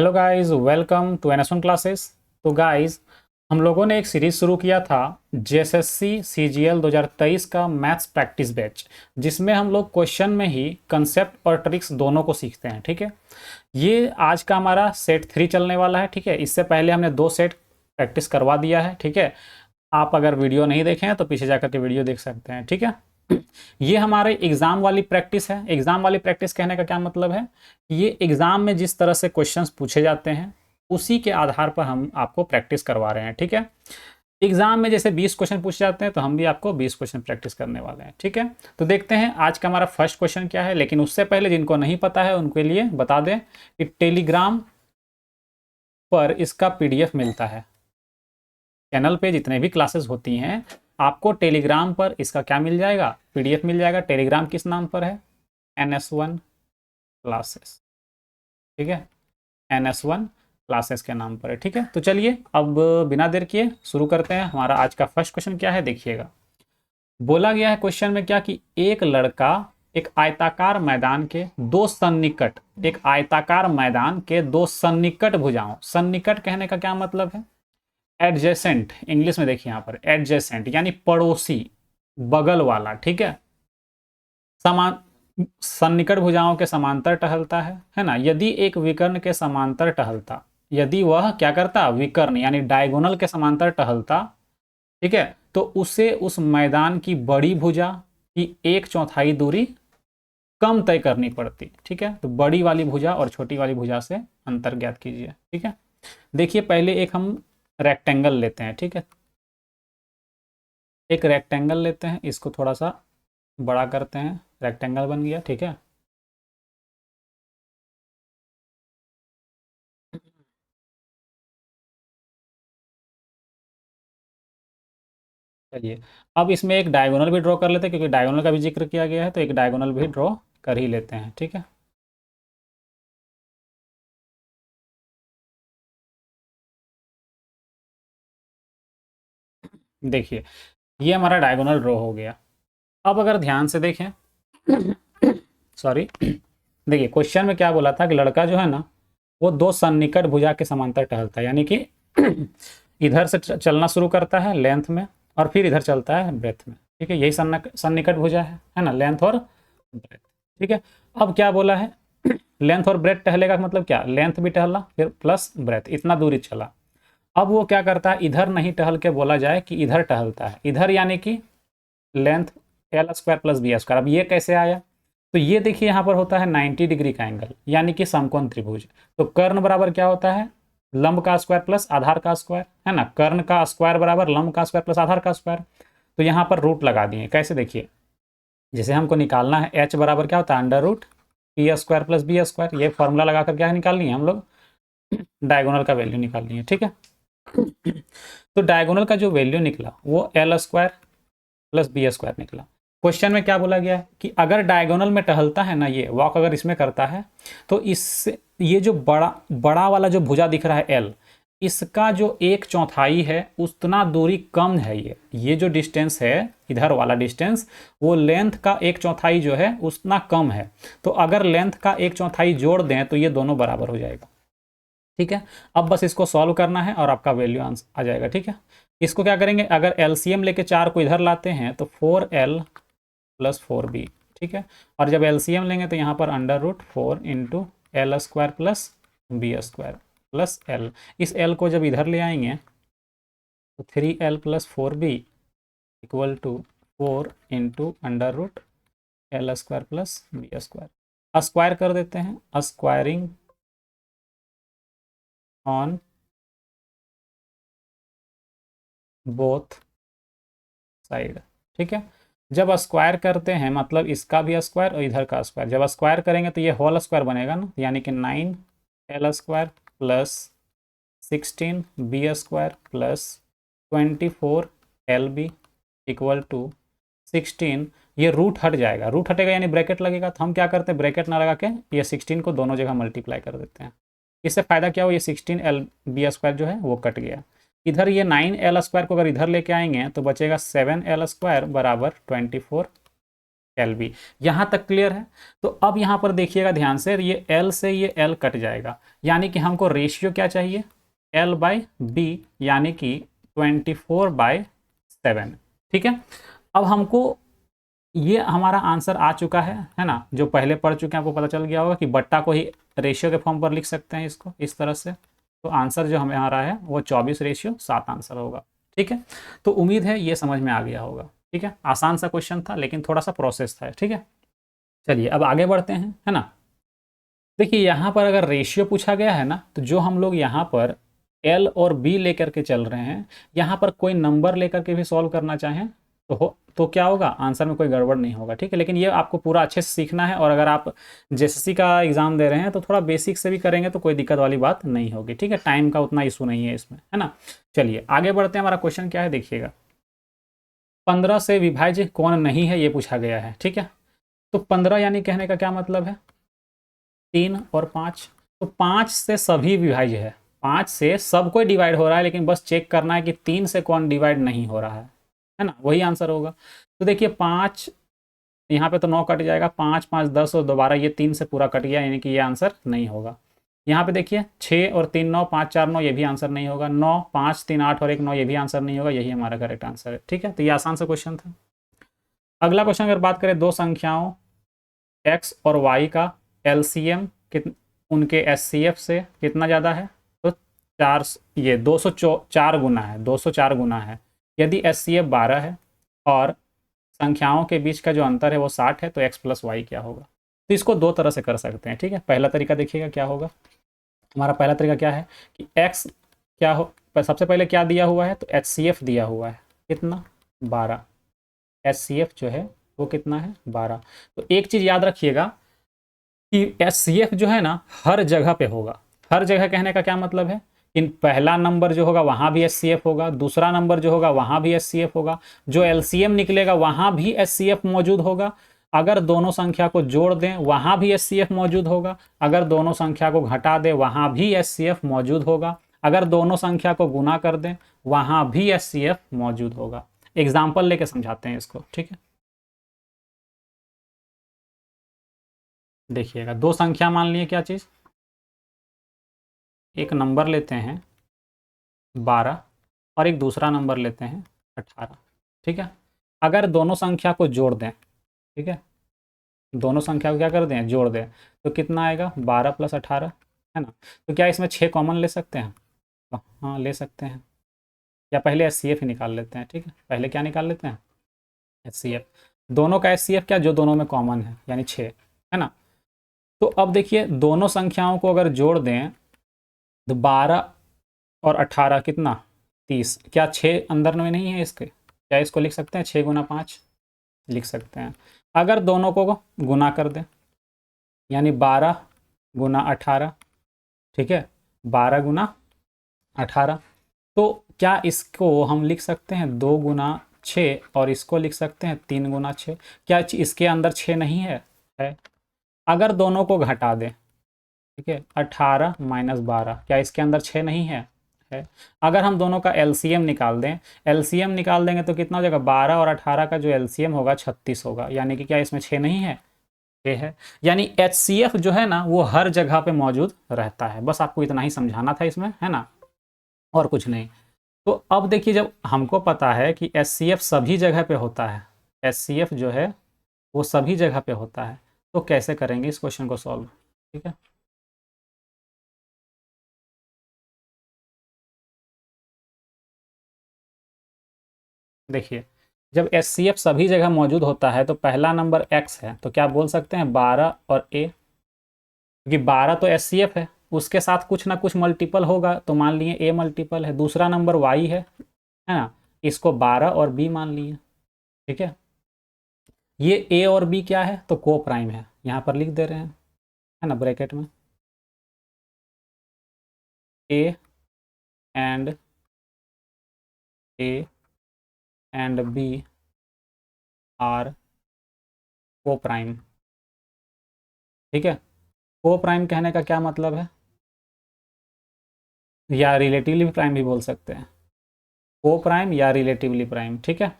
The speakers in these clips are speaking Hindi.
Hello guys, welcome to NS1 classes. तो गाइस, हम लोगों ने एक सीरीज शुरू किया था JSSC CGL 2023 का मैथ्स प्रैक्टिस बैच, जिसमें हम लोग क्वेश्चन में ही कंसेप्ट और ट्रिक्स दोनों को सीखते हैं। ठीक है, ये आज का हमारा सेट 3 चलने वाला है। ठीक है, इससे पहले हमने 2 सेट प्रैक्टिस करवा दिया है। ठीक है, आप अगर वीडियो नहीं देखे हैं तो पीछे जाकर के वीडियो देख सकते हैं। ठीक है, ये हमारे एग्जाम वाली प्रैक्टिस है। एग्जाम वाली प्रैक्टिस कहने का क्या मतलब है, ये एग्जाम में जिस तरह से क्वेश्चंस पूछे जाते हैं उसी के आधार पर हम आपको प्रैक्टिस करवा रहे हैं। ठीक है, एग्जाम में जैसे 20 क्वेश्चन पूछे जाते हैं तो हम भी आपको 20 क्वेश्चन प्रैक्टिस करने वाले हैं। ठीक है, तो देखते हैं आज का हमारा फर्स्ट क्वेश्चन क्या है। लेकिन उससे पहले जिनको नहीं पता है उनके लिए बता दें कि टेलीग्राम पर इसका PDF मिलता है। चैनल पे जितने भी क्लासेस होती हैं आपको टेलीग्राम पर इसका क्या मिल जाएगा, PDF मिल जाएगा। टेलीग्राम किस नाम पर है, NS1 क्लासेस। ठीक है, NS1 क्लासेस के नाम पर है। ठीक है, तो चलिए अब बिना देर किए शुरू करते हैं। हमारा आज का फर्स्ट क्वेश्चन क्या है, देखिएगा। बोला गया है क्वेश्चन में क्या कि एक लड़का एक आयताकार मैदान के दो सन्निकट एक आयताकार मैदान के दो सन्निकट भुजाओं, सन्निकट कहने का क्या मतलब है, एडजेसेंट, इंग्लिश में देखिए यहाँ पर एडजेसेंट यानी पड़ोसी, बगल वाला। ठीक है, समान, सन्निकट भुजाओं के समांतर टहलता है ना। यदि एक विकर्ण के समांतर टहलता, यदि वह क्या करता, विकर्ण यानी डायगोनल के समांतर टहलता, ठीक है, तो उसे उस मैदान की बड़ी भुजा की 1/4 दूरी कम तय करनी पड़ती। ठीक है, तो बड़ी वाली भुजा और छोटी वाली भुजा से अंतर ज्ञात कीजिए। ठीक है, देखिए पहले एक हम रेक्टेंगल लेते हैं। ठीक है, एक रेक्टेंगल लेते हैं, इसको थोड़ा सा बड़ा करते हैं, रेक्टेंगल बन गया। ठीक है, चलिए अब इसमें एक डायगोनल भी ड्रॉ कर लेते हैं, क्योंकि डायगोनल का भी जिक्र किया गया है, तो एक डायगोनल भी ड्रॉ कर ही लेते हैं। ठीक है, देखिए ये हमारा डायगोनल ड्रॉ हो गया। अब अगर ध्यान से देखें, सॉरी, देखिए क्वेश्चन में क्या बोला था कि लड़का जो है ना वो दो सन्निकट भुजा के समांतर टहलता है, यानी कि इधर से चलना शुरू करता है लेंथ में और फिर इधर चलता है ब्रेथ में। ठीक है, यही सन्निकट भुजा है ना, लेंथ और ब्रेथ। ठीक है, अब क्या बोला है, लेंथ और ब्रेथ टहलेगा का मतलब क्या, लेंथ भी टहला फिर प्लस ब्रेथ, इतना दूरी चला। अब वो क्या करता है, इधर नहीं टहल के बोला जाए कि इधर टहलता है, इधर यानी कि लेंथ L² + B²। अब ये कैसे आया, तो ये देखिए यहाँ पर होता है 90 डिग्री का एंगल, यानी कि समकोण त्रिभुज। तो कर्ण बराबर क्या होता है, लंब का स्क्वायर प्लस आधार का स्क्वायर, है ना। कर्ण का स्क्वायर बराबर लंब का स्क्वायर प्लस आधार का स्क्वायर। तो यहाँ पर रूट लगा दिए, कैसे देखिए, जैसे हमको निकालना है H बराबर क्या होता है, √P² + B²। ये फॉर्मूला लगाकर क्या निकालनी है हम लोग, डायगोनल का वैल्यू निकालनी है। ठीक है, तो डायगोनल का जो वैल्यू निकला वो L² + B² निकला। क्वेश्चन में क्या बोला गया है कि अगर डायगोनल में टहलता है ना, ये वॉक अगर इसमें करता है तो इससे ये जो बड़ा बड़ा वाला जो भुजा दिख रहा है L, इसका जो 1/4 है उतना दूरी कम है। ये जो डिस्टेंस है, इधर वाला डिस्टेंस, वो लेंथ का 1/4 जो है उतना कम है। तो अगर लेंथ का 1/4 जोड़ दें तो ये दोनों बराबर हो जाएगा। ठीक है, अब बस इसको सॉल्व करना है और आपका वैल्यू आ जाएगा। ठीक है, इसको क्या करेंगे, अगर LCM लेके 4 को इधर लाते हैं तो 4L + 4B। ठीक है, और जब LCM लेंगे तो यहाँ पर √4 × L² + B² + L। इस L को जब इधर ले आएंगे तो 3L + 4B = 4 × √L² + B²। Square कर देते हैं, स्क्वायरिंग ऑन बोथ साइड। ठीक है, जब स्क्वायर करते हैं मतलब इसका भी स्क्वायर और इधर का स्क्वायर, जब स्क्वायर करेंगे तो ये होल स्क्वायर बनेगा ना, यानी कि 9L² + 16B² + 24LB = 16। ये रूट हट जाएगा, रूट हटेगा यानी ब्रैकेट लगेगा, तो हम क्या करते हैं, ब्रैकेट ना लगा के ये 16 को दोनों जगह मल्टीप्लाई कर देते हैं। इससे फ़ायदा क्या हो, ये 16LB² जो है वो कट गया। इधर ये 9L² को अगर इधर लेके आएंगे तो बचेगा 7L² = 24 एल बी। यहाँ तक क्लियर है। तो अब यहाँ पर देखिएगा ध्यान से, ये एल से ये एल कट जाएगा, यानी कि हमको रेशियो क्या चाहिए, एल बाई बी, यानी कि 24/7। ठीक है, अब हमको ये हमारा आंसर आ चुका है ना। जो पहले पढ़ चुके हैं आपको पता चल गया होगा कि बट्टा को ही रेशियो के फॉर्म पर लिख सकते हैं इसको इस तरह से। तो आंसर जो हमें आ रहा है वो 24/7 आंसर होगा। ठीक है, तो उम्मीद है ये समझ में आ गया होगा। ठीक है, आसान सा क्वेश्चन था लेकिन थोड़ा सा प्रोसेस था। ठीक है, चलिए अब आगे बढ़ते हैं, है ना। देखिए यहाँ पर अगर रेशियो पूछा गया है ना, तो जो हम लोग यहाँ पर एल और बी लेकर के चल रहे हैं, यहाँ पर कोई नंबर लेकर के भी सॉल्व करना चाहें तो क्या होगा, आंसर में कोई गड़बड़ नहीं होगा। ठीक है, लेकिन ये आपको पूरा अच्छे से सीखना है, और अगर आप जेएसएससी का एग्जाम दे रहे हैं तो थोड़ा बेसिक से भी करेंगे तो कोई दिक्कत वाली बात नहीं होगी। ठीक है, टाइम का उतना इशू नहीं है इसमें, है ना। चलिए आगे बढ़ते हैं। हमारा क्वेश्चन क्या है देखिएगा, 15 से विभाज्य कौन नहीं है, ये पूछा गया है। ठीक है, तो 15 यानी कहने का क्या मतलब है, 3 और 5। तो 5 से सभी विभाज्य है, 5 से सब कोई डिवाइड हो रहा है, लेकिन बस चेक करना है कि 3 से कौन डिवाइड नहीं हो रहा है ना, वही आंसर होगा। तो देखिए 5 यहाँ पे तो 9 कट जाएगा, 5 5 10 और दोबारा ये 3 से पूरा कट गया, यानी कि ये आंसर नहीं होगा। यहाँ पे देखिए 6 और 3 9, 5 4 9, ये भी आंसर नहीं होगा। 9 5 3 8 और 1 9, ये भी आंसर नहीं होगा। यही हमारा करेक्ट आंसर है। ठीक है, तो ये आसान सा क्वेश्चन था। अगला क्वेश्चन अगर बात करें, दो संख्याओं x और y का एलसीएम उनके एचसीएफ से कितना ज़्यादा है, तो 4, ये 204 गुना है, 204 गुना है। यदि एचसीएफ 12 है और संख्याओं के बीच का जो अंतर है वो 60 है, तो x प्लस वाई क्या होगा। तो इसको दो तरह से कर सकते हैं। ठीक है, पहला तरीका देखिएगा क्या होगा। हमारा पहला तरीका क्या है कि x क्या हो, सबसे पहले क्या दिया हुआ है, तो एचसीएफ दिया हुआ है कितना, 12। एचसीएफ जो है वो कितना है, 12। तो एक चीज़ याद रखिएगा कि एचसीएफ जो है ना हर जगह पे होगा। हर जगह कहने का क्या मतलब है, इन पहला नंबर जो होगा वहाँ भी एचसीएफ होगा, दूसरा नंबर जो होगा वहाँ भी एचसीएफ होगा, जो एलसीएम निकलेगा वहाँ भी एचसीएफ मौजूद होगा। अगर दोनों संख्या को जोड़ दें वहाँ भी एचसीएफ मौजूद होगा, अगर दोनों संख्या को घटा दें वहाँ भी एचसीएफ मौजूद होगा, अगर दोनों संख्या को गुना कर दें वहाँ भी एचसीएफ मौजूद होगा। एग्जाम्पल लेके समझाते हैं इसको। ठीक है, देखिएगा, दो संख्या मान लिए, क्या चीज़, एक नंबर लेते हैं 12 और एक दूसरा नंबर लेते हैं 18। ठीक है, अगर दोनों संख्या को जोड़ दें, ठीक है, दोनों संख्या को क्या कर दें, जोड़ दें, तो कितना आएगा, 12 + 18, है ना। तो क्या इसमें 6 कॉमन ले सकते हैं, हाँ ले सकते हैं। या पहले एचसीएफ ही निकाल लेते हैं। ठीक है, पहले क्या निकाल लेते हैं, एचसीएफ, दोनों का एचसीएफ क्या, जो दोनों में कॉमन है, यानी 6, है ना। तो अब देखिए दोनों संख्याओं को अगर जोड़ दें तो 12 और 18 कितना, 30। क्या 6 अंदर में नहीं है इसके, क्या इसको लिख सकते हैं 6 × 5, लिख सकते हैं। अगर दोनों को गुना कर दें, यानी 12 × 18, ठीक है, 12 × 18, तो क्या इसको हम लिख सकते हैं 2 × 6 और इसको लिख सकते हैं 3 × 6। क्या इसके अंदर 6 नहीं है। अगर दोनों को घटा दें, ठीक है, 18 - 12, क्या इसके अंदर 6 नहीं है। अगर हम दोनों का एलसीएम निकाल दें, एलसीएम निकाल देंगे तो कितना हो जाएगा, 12 और 18 का जो एलसीएम होगा 36 होगा, यानी कि क्या इसमें 6 नहीं है, 6 है। यानी एचसीएफ जो है ना वो हर जगह पे मौजूद रहता है। बस आपको इतना ही समझाना था इसमें, है ना, और कुछ नहीं। तो अब देखिए, जब हमको पता है कि एचसीएफ सभी जगह पे होता है, एचसीएफ जो है वो सभी जगह पे होता है, तो कैसे करेंगे इस क्वेश्चन को सॉल्व। ठीक है, देखिए जब एचसीएफ सभी जगह मौजूद होता है तो पहला नंबर x है, तो क्या बोल सकते हैं 12 और a, क्योंकि 12 तो एचसीएफ है, उसके साथ कुछ ना कुछ मल्टीपल होगा, तो मान लिए a मल्टीपल है। दूसरा नंबर y है ना, इसको 12 और b मान लिए। ठीक है, ये a और b क्या है, तो को प्राइम है, यहाँ पर लिख दे रहे हैं, है ना, ब्रैकेट में, a एंड b आर को प्राइम। ठीक है, को प्राइम कहने का क्या मतलब है, या रिलेटिवली प्राइम भी बोल सकते हैं, को प्राइम या रिलेटिवली प्राइम। ठीक है,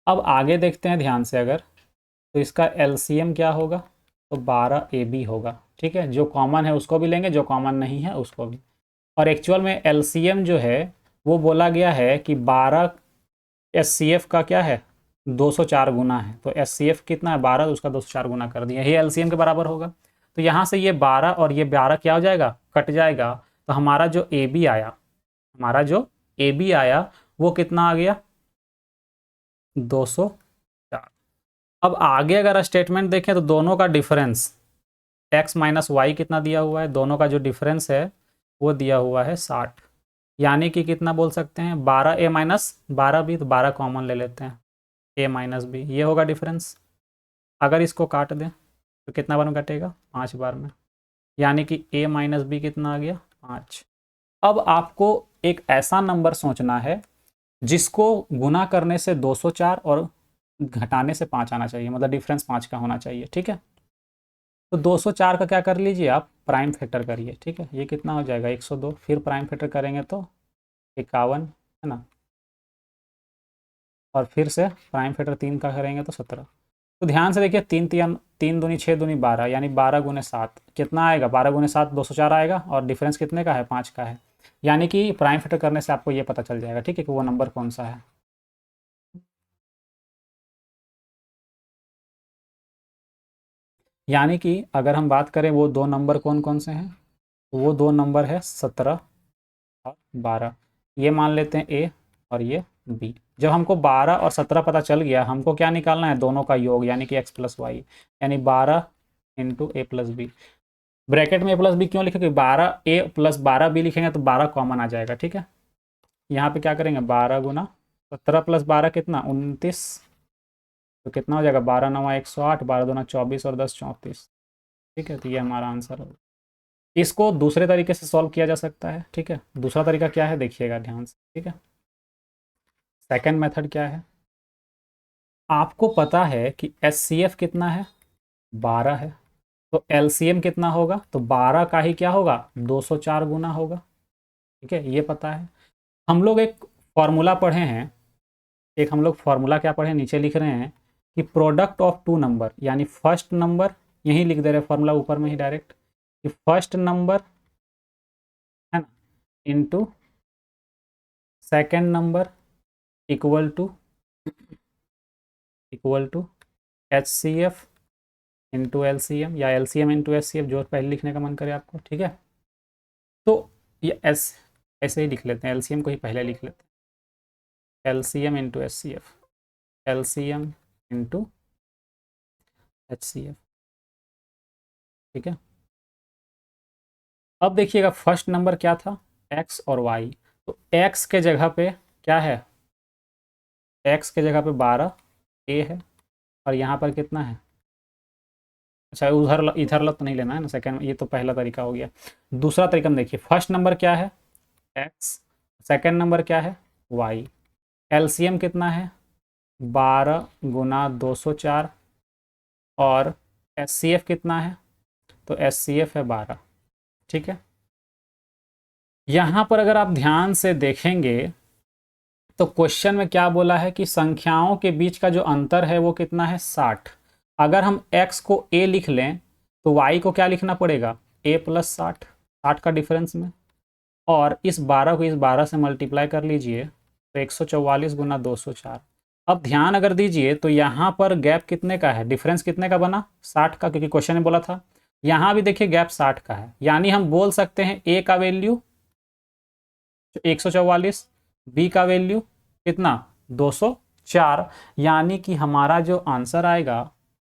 अब आगे देखते हैं ध्यान से, अगर तो इसका एलसीएम क्या होगा, तो 12AB होगा। ठीक है, जो कॉमन है उसको भी लेंगे, जो कॉमन नहीं है उसको भी। और एक्चुअल में एलसीएम जो है वो बोला गया है कि 12 एचसीएफ का क्या है, 204 गुना है। तो एचसीएफ कितना है 12, तो उसका 204 गुना कर दिया, ये एलसीएम के बराबर होगा। तो यहाँ से ये 12 और ये 12 क्या हो जाएगा, कट जाएगा। तो हमारा जो ए बी आया, हमारा जो ए बी आया वो कितना आ गया, 204। अब आगे अगर स्टेटमेंट देखें तो दोनों का डिफरेंस x माइनस वाई कितना दिया हुआ है, दोनों का जो डिफरेंस है वो दिया हुआ है 60। यानी कि कितना बोल सकते हैं, 12a माइनस 12b, तो 12 कॉमन ले लेते हैं, a माइनस बी, ये होगा डिफरेंस। अगर इसको काट दें तो कितना बार में कटेगा, 5 बार में। यानी कि a माइनस बी कितना आ गया, 5। अब आपको एक ऐसा नंबर सोचना है जिसको गुना करने से 204 और घटाने से 5 आना चाहिए, मतलब डिफरेंस 5 का होना चाहिए। ठीक है, तो 204 का क्या कर लीजिए आप, प्राइम फैक्टर करिए। ठीक है, ये कितना हो जाएगा 102, फिर प्राइम फैक्टर करेंगे तो 51, है ना, और फिर से प्राइम फैक्टर 3 का करेंगे तो 17। तो ध्यान से देखिए, 3 दूनी 6 दूनी 12, यानी 12 गुने 7 कितना आएगा, 12 गुने 7 204 आएगा, और डिफरेंस कितने का है, 5 का है। यानी कि प्राइम फैक्टर करने से आपको ये पता चल जाएगा। ठीक है, कि वो नंबर कौन सा है। यानी कि अगर हम बात करें वो दो नंबर कौन कौन से हैं, तो वो दो नंबर है 17 और 12। ये मान लेते हैं ए और ये बी। जब हमको 12 और 17 पता चल गया, हमको क्या निकालना है, दोनों का योग, यानी कि x प्लस वाई, यानी 12 इंटू ए प्लस बी। ब्रैकेट में ए प्लस बी क्यों लिखे, क्योंकि 12a प्लस 12b लिखेंगे तो 12 कॉमन आ जाएगा। ठीक है, यहाँ पे क्या करेंगे, 12 गुना 17 प्लस 12 कितना, 29। तो कितना हो जाएगा, 12 नवा 108, 12 दूना 24 और 10 34। ठीक है, तो ये हमारा आंसर होगा। इसको दूसरे तरीके से सॉल्व किया जा सकता है। ठीक है, दूसरा तरीका क्या है देखिएगा ध्यान से। ठीक है, सेकंड मेथड क्या है, आपको पता है कि एचसीएफ कितना है, 12 है। तो एलसीएम कितना होगा, तो 12 का ही क्या होगा, 204 गुना होगा। ठीक है, ये पता है। हम लोग एक फॉर्मूला पढ़े हैं, एक हम लोग फॉर्मूला क्या पढ़े, नीचे लिख रहे हैं कि प्रोडक्ट ऑफ टू नंबर, यानी फर्स्ट नंबर, यहीं लिख दे रहे फॉर्मूला ऊपर में ही डायरेक्ट, कि फर्स्ट नंबर है ना into second number equal to H C F into L C M, या L C M into H C F, जो पहले लिखने का मन करे आपको। ठीक है, तो ये एस ऐसे ही लिख लेते हैं, एल सी एम को ही पहले लिख लेते हैं, L C M into H C F, L C M into H C F. ठीक है, अब देखिएगा फर्स्ट नंबर क्या था, एक्स और वाई। तो एक्स के जगह पे क्या है, एक्स के जगह पे 12 ए है, और यहाँ पर कितना है, अच्छा उधर इधर लग तो नहीं लेना है ना, सेकंड, ये तो पहला तरीका हो गया। दूसरा तरीका में देखिए, फर्स्ट नंबर क्या है, एक्स, सेकंड नंबर क्या है, वाई। एलसीएम कितना है, 12 गुना 204, और एस कितना है, तो एस है 12। ठीक है, यहाँ पर अगर आप ध्यान से देखेंगे तो क्वेश्चन में क्या बोला है कि संख्याओं के बीच का जो अंतर है वो कितना है, 60। अगर हम x को a लिख लें तो y को क्या लिखना पड़ेगा, a प्लस 60, 60 का डिफरेंस में, और इस 12 को इस 12 से मल्टीप्लाई कर लीजिए तो 144 गुना 204। अब ध्यान अगर दीजिए तो यहाँ पर गैप कितने का है, डिफरेंस कितने का बना, 60 का, क्योंकि क्वेश्चन ने बोला था। यहाँ भी देखिए गैप 60 का है, यानी हम बोल सकते हैं a का वैल्यू 144, बी का वैल्यू कितना, 204। यानी कि हमारा जो आंसर आएगा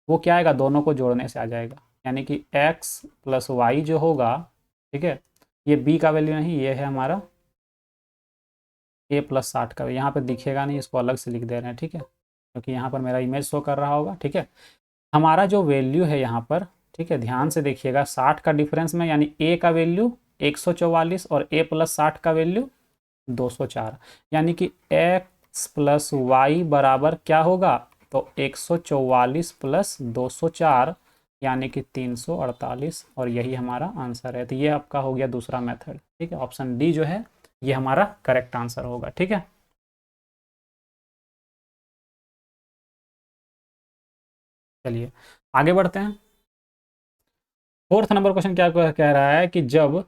वो क्या आएगा, दोनों को जोड़ने से आ जाएगा, यानी कि x प्लस वाई जो होगा। ठीक है, ये b का वैल्यू नहीं, ये है हमारा a प्लस 60 का। यहाँ पे दिखेगा नहीं, इसको अलग से लिख दे रहे हैं। ठीक है, क्योंकि यहाँ पर मेरा इमेज शो कर रहा होगा। ठीक है, हमारा जो वैल्यू है यहाँ पर, ठीक है ध्यान से देखिएगा, 60 का डिफरेंस में, यानी a का वैल्यू 144 और a प्लस 60 का वैल्यू 204, यानी कि x प्लस वाई बराबर क्या होगा, तो 144 प्लस 204, यानी कि 348, और यही हमारा आंसर है। तो ये आपका हो गया दूसरा मेथड। ठीक है, ऑप्शन डी जो है ये हमारा करेक्ट आंसर होगा। ठीक है, चलिए आगे बढ़ते हैं। फोर्थ नंबर क्वेश्चन क्या कह रहा है कि जब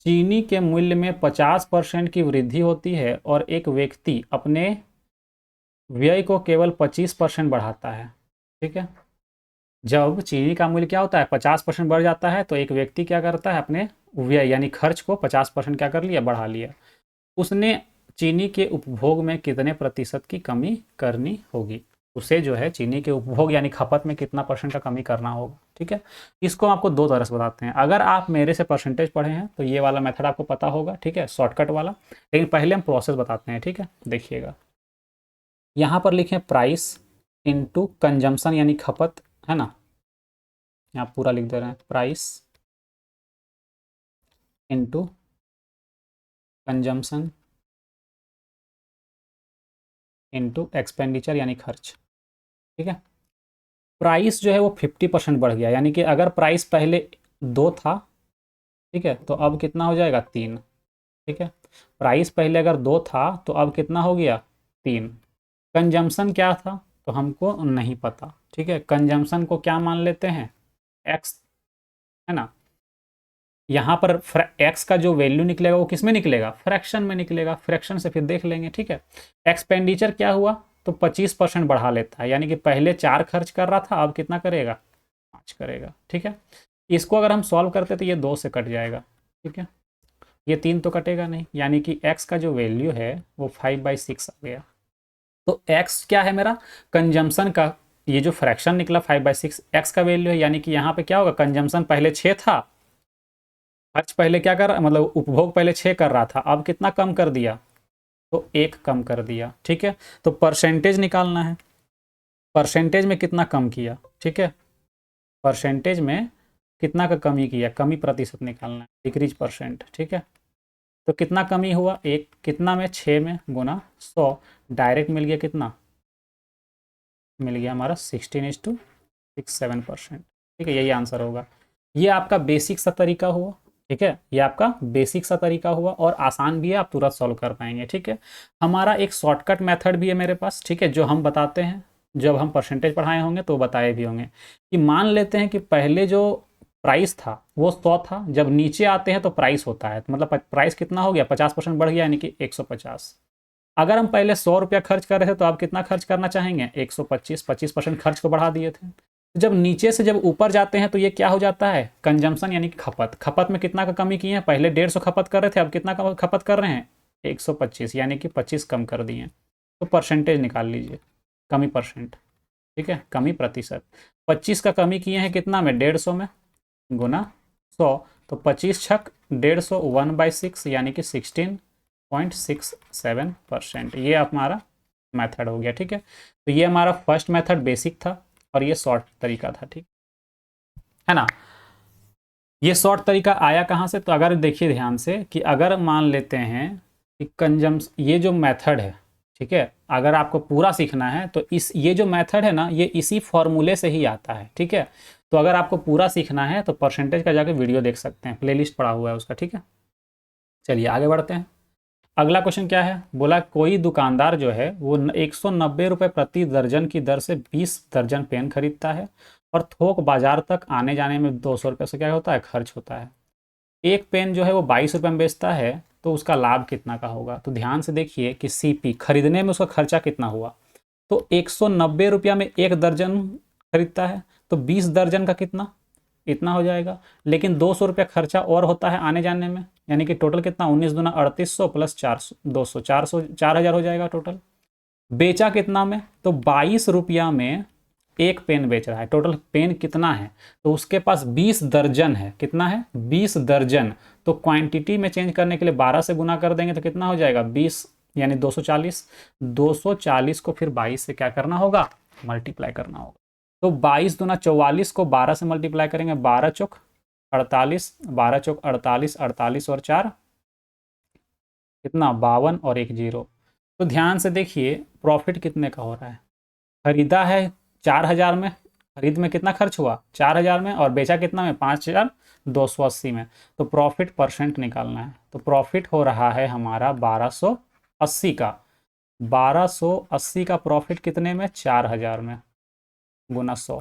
चीनी के मूल्य में 50% की वृद्धि होती है और एक व्यक्ति अपने व्यय को केवल 25% बढ़ाता है, ठीक है। जब चीनी का मूल्य क्या होता है 50% बढ़ जाता है, तो एक व्यक्ति क्या करता है अपने व्यय यानी खर्च को 50% क्या कर लिया, बढ़ा लिया। उसने चीनी के उपभोग में कितने प्रतिशत की कमी करनी होगी। उसे जो है चीनी के उपभोग यानी खपत में कितना परसेंट का कमी करना होगा, ठीक है। इसको आपको दो तरह से बताते हैं। अगर आप मेरे से परसेंटेज पढ़े हैं तो ये वाला मेथड आपको पता होगा, ठीक है, शॉर्टकट वाला। लेकिन पहले हम प्रोसेस बताते हैं, ठीक है। देखिएगा यहाँ पर लिखें प्राइस इनटू कंजम्पशन यानी खपत, है ना। यहाँ पूरा लिख दे रहे हैं price into consumption into expenditure यानी खर्च, ठीक है। प्राइस जो है वो 50% बढ़ गया, यानी कि अगर प्राइस पहले 2 था, ठीक है, तो अब कितना हो जाएगा 3, ठीक है। प्राइस पहले अगर 2 था तो अब कितना हो गया 3। कंजम्पशन क्या था तो हमको नहीं पता, ठीक है। कंजम्पशन को क्या मान लेते हैं एक्स, है ना। यहाँ पर एक्स का जो वैल्यू निकलेगा वो किस में निकलेगा, फ्रैक्शन में निकलेगा। फ्रैक्शन से फिर देख लेंगे, ठीक है। एक्सपेंडिचर क्या हुआ तो 25% बढ़ा लेता है, यानी कि पहले 4 खर्च कर रहा था, अब कितना करेगा 5 करेगा, ठीक है। इसको अगर हम सॉल्व करते तो ये 2 से कट जाएगा, ठीक है। ये 3 तो कटेगा नहीं, यानी कि एक्स का जो वैल्यू है वो 5/6 आ गया। तो एक्स क्या है मेरा कंजम्पशन का, ये जो फ्रैक्शन निकला 5/6 एक्स का वैल्यू है, यानी कि यहाँ पे क्या होगा कंजम्पशन पहले 6 था, खर्च पहले क्या कर मतलब उपभोग पहले 6 कर रहा था, अब कितना कम कर दिया तो 1 कम कर दिया, ठीक है। तो परसेंटेज निकालना है, परसेंटेज में कितना कम किया, ठीक है। परसेंटेज में कितना का कमी किया, कमी प्रतिशत निकालना है, डिक्रीज परसेंट, ठीक है। तो कितना कमी हुआ, एक कितना में 6 में गुना 100, डायरेक्ट मिल गया कितना, मिल गया हमारा 16:67%, ठीक है। यही आंसर होगा। ये आपका बेसिक सा तरीका हुआ, ठीक है। ये आपका बेसिक सा तरीका हुआ और आसान भी है, आप तुरंत सॉल्व कर पाएंगे, ठीक है। हमारा एक शॉर्टकट मेथड भी है मेरे पास, ठीक है, जो हम बताते हैं जब हम परसेंटेज पढ़ाए होंगे तो बताए भी होंगे। कि मान लेते हैं कि पहले जो प्राइस था वो 100 था, जब नीचे आते हैं तो प्राइस होता है, तो मतलब प्राइस कितना हो गया 50% बढ़ गया, यानी कि 150। अगर हम पहले 100 रुपया खर्च कर रहे थे तो आप कितना खर्च करना चाहेंगे 125, 25% खर्च को बढ़ा दिए थे। तो जब नीचे से जब ऊपर जाते हैं तो ये क्या हो जाता है कंजम्पशन यानी कि खपत। खपत में कितना का कमी किए हैं, पहले 150 खपत कर रहे थे, अब कितना खपत कर रहे हैं 125, यानी कि 25 कम कर दिए। तो परसेंटेज निकाल लीजिए, कमी परसेंट, ठीक है, कमी प्रतिशत। 25 का कमी किए हैं कितना में 150 में गुना 100, तो 25 छक 150 1/6 यानी कि 16.67%। ये हमारा मेथड हो गया, ठीक है। तो ये हमारा फर्स्ट मेथड बेसिक था और ये शॉर्ट तरीका था, ठीक है ना। ये शॉर्ट तरीका आया कहाँ से, तो अगर देखिए ध्यान से कि अगर मान लेते हैं कि कंजम्स ये जो मेथड है, ठीक है, अगर आपको पूरा सीखना है तो इस ये जो मेथड है ना ये इसी फॉर्मूले से ही आता है, ठीक है। तो अगर आपको पूरा सीखना है तो परसेंटेज का जाकर वीडियो देख सकते हैं, प्लेलिस्ट पड़ा हुआ है उसका, ठीक है। चलिए आगे बढ़ते हैं। अगला क्वेश्चन क्या है, बोला कोई दुकानदार जो है वो 190 रुपये प्रति दर्जन की दर से 20 दर्जन पेन खरीदता है और थोक बाजार तक आने जाने में 200 रुपये से क्या होता है खर्च होता है। एक पेन जो है वो 22 रुपये में बेचता है, तो उसका लाभ कितना का होगा। तो ध्यान से देखिए कि सीपी खरीदने में उसका खर्चा कितना हुआ। तो 190 रुपया में 1 दर्जन खरीदता है, तो 20 दर्जन का कितना, इतना हो जाएगा। लेकिन 200 रुपया खर्चा और होता है आने जाने में, यानी कि टोटल कितना 19 दूना 3800 प्लस 400 200 400 4000 हो जाएगा टोटल। बेचा कितना में, तो 22 रुपया में एक पेन बेच रहा है। टोटल पेन कितना है, तो उसके पास 20 दर्जन है। कितना है 20 दर्जन। तो क्वांटिटी में चेंज करने के लिए 12 से गुना कर देंगे तो कितना हो जाएगा 20 यानी 240। 240 को फिर 22 से क्या करना होगा मल्टीप्लाई करना होगा। तो 22 दूना 44 को 12 से मल्टीप्लाई करेंगे, 12 चौक 48, 12 चौक 48, 48 और 4 कितना 52 और 1 0। तो ध्यान से देखिए प्रॉफिट कितने का हो रहा है। खरीदा है 4000 में, खरीद में कितना खर्च हुआ 4000 में, और बेचा कितना में 5280 में। तो प्रॉफिट परसेंट निकालना है, तो प्रॉफिट हो रहा है हमारा 1280 का। 1280 का प्रॉफिट कितने में 4000 में। गुना 100।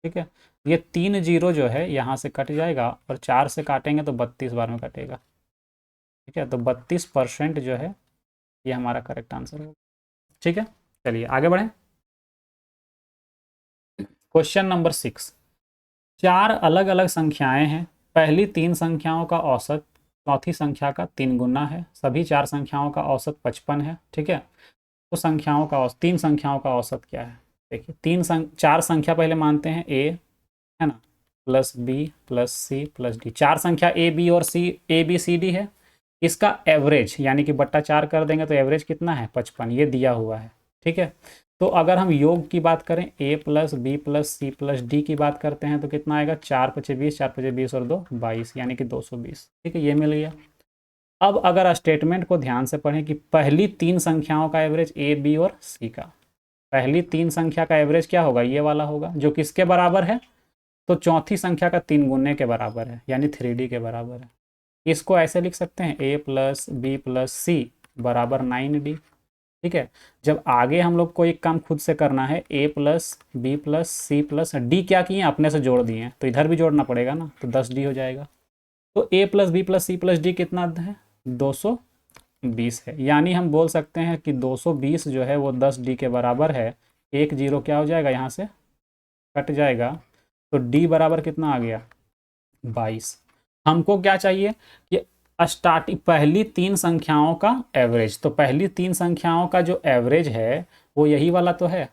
ठीक है, ये 3 जीरो जो है यहाँ से कट जाएगा और 4 से काटेंगे तो 32 बार में कटेगा। ठीक है, तो 32% जो है ये हमारा करेक्ट आंसर होगा। ठीक है, चलिए आगे बढ़ें। क्वेश्चन नंबर 6, 4 अलग अलग संख्याएं हैं। पहली 3 संख्याओं का औसत चौथी संख्या का 3 गुना है। सभी 4 संख्याओं का औसत 55 है। ठीक है, तो संख्याओं का औसत 3 संख्याओं का औसत क्या है? देखिए 4 संख्या पहले मानते हैं ए, है ना, plus B plus C plus D. 4 संख्या ए बी और सी, ए बी सी डी है। इसका एवरेज यानी कि बट्टा 4 कर देंगे तो एवरेज कितना है? 55, ये दिया हुआ है। ठीक है, तो अगर हम योग की बात करें, A plus B plus C plus D की बात करते हैं तो कितना आएगा? 4 पचे 20, 4 पचे 20 और 2 22, यानी कि 220। ठीक है, ये मिल गया। अब अगर स्टेटमेंट को ध्यान से पढ़ें कि पहली 3 संख्याओं का एवरेज ए बी और सी का, पहली 3 संख्या का एवरेज क्या होगा? ये वाला होगा, जो किसके बराबर है? तो चौथी संख्या का 3 गुने के बराबर है, यानी 3D के बराबर है। इसको ऐसे लिख सकते हैं, ए प्लस बी प्लस सी बराबर 9D। ठीक है, जब आगे हम लोग को एक काम खुद से करना है, A plus B plus C plus D क्या किए? अपने से जोड़ दिए, तो इधर भी जोड़ना पड़ेगा ना, तो 10D हो जाएगा। तो A plus B plus C plus D कितना है? 220 है। यानी हम बोल सकते हैं कि 220 जो है वो 10D के बराबर है। एक जीरो क्या हो जाएगा? यहाँ से कट जाएगा, तो D बराबर कितना आ गया? 22। हमको क्या चाहिए कि स्टार्टिंग पहली 3 संख्याओं का एवरेज। तो पहली 3 संख्याओं का जो एवरेज है वो यही वाला तो है।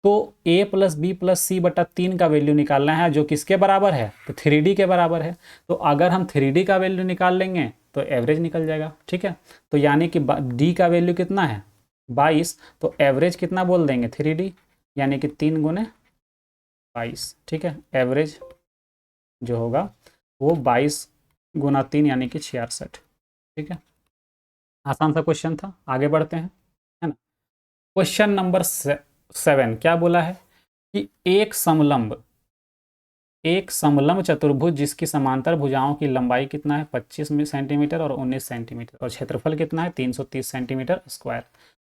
तो a प्लस बी प्लस सी बटा 3 का वैल्यू निकालना है, जो किसके बराबर है? तो 3D के बराबर है। तो अगर हम 3D का वैल्यू निकाल लेंगे तो एवरेज निकल जाएगा। ठीक है, तो यानी कि d का वैल्यू कितना है? 22। तो एवरेज कितना बोल देंगे? 3D, यानी कि 3 गुने 22। ठीक है, एवरेज जो होगा वो 22 गुना 3 यानी कि 66। ठीक है, आसान सा क्वेश्चन था। आगे बढ़ते हैं, है ना। क्वेश्चन नंबर 7 क्या बोला है कि एक समलंब चतुर्भुज जिसकी समांतर भुजाओं की लंबाई कितना है? 25 सेंटीमीटर और 19 सेंटीमीटर, और क्षेत्रफल कितना है? 330 सेंटीमीटर स्क्वायर।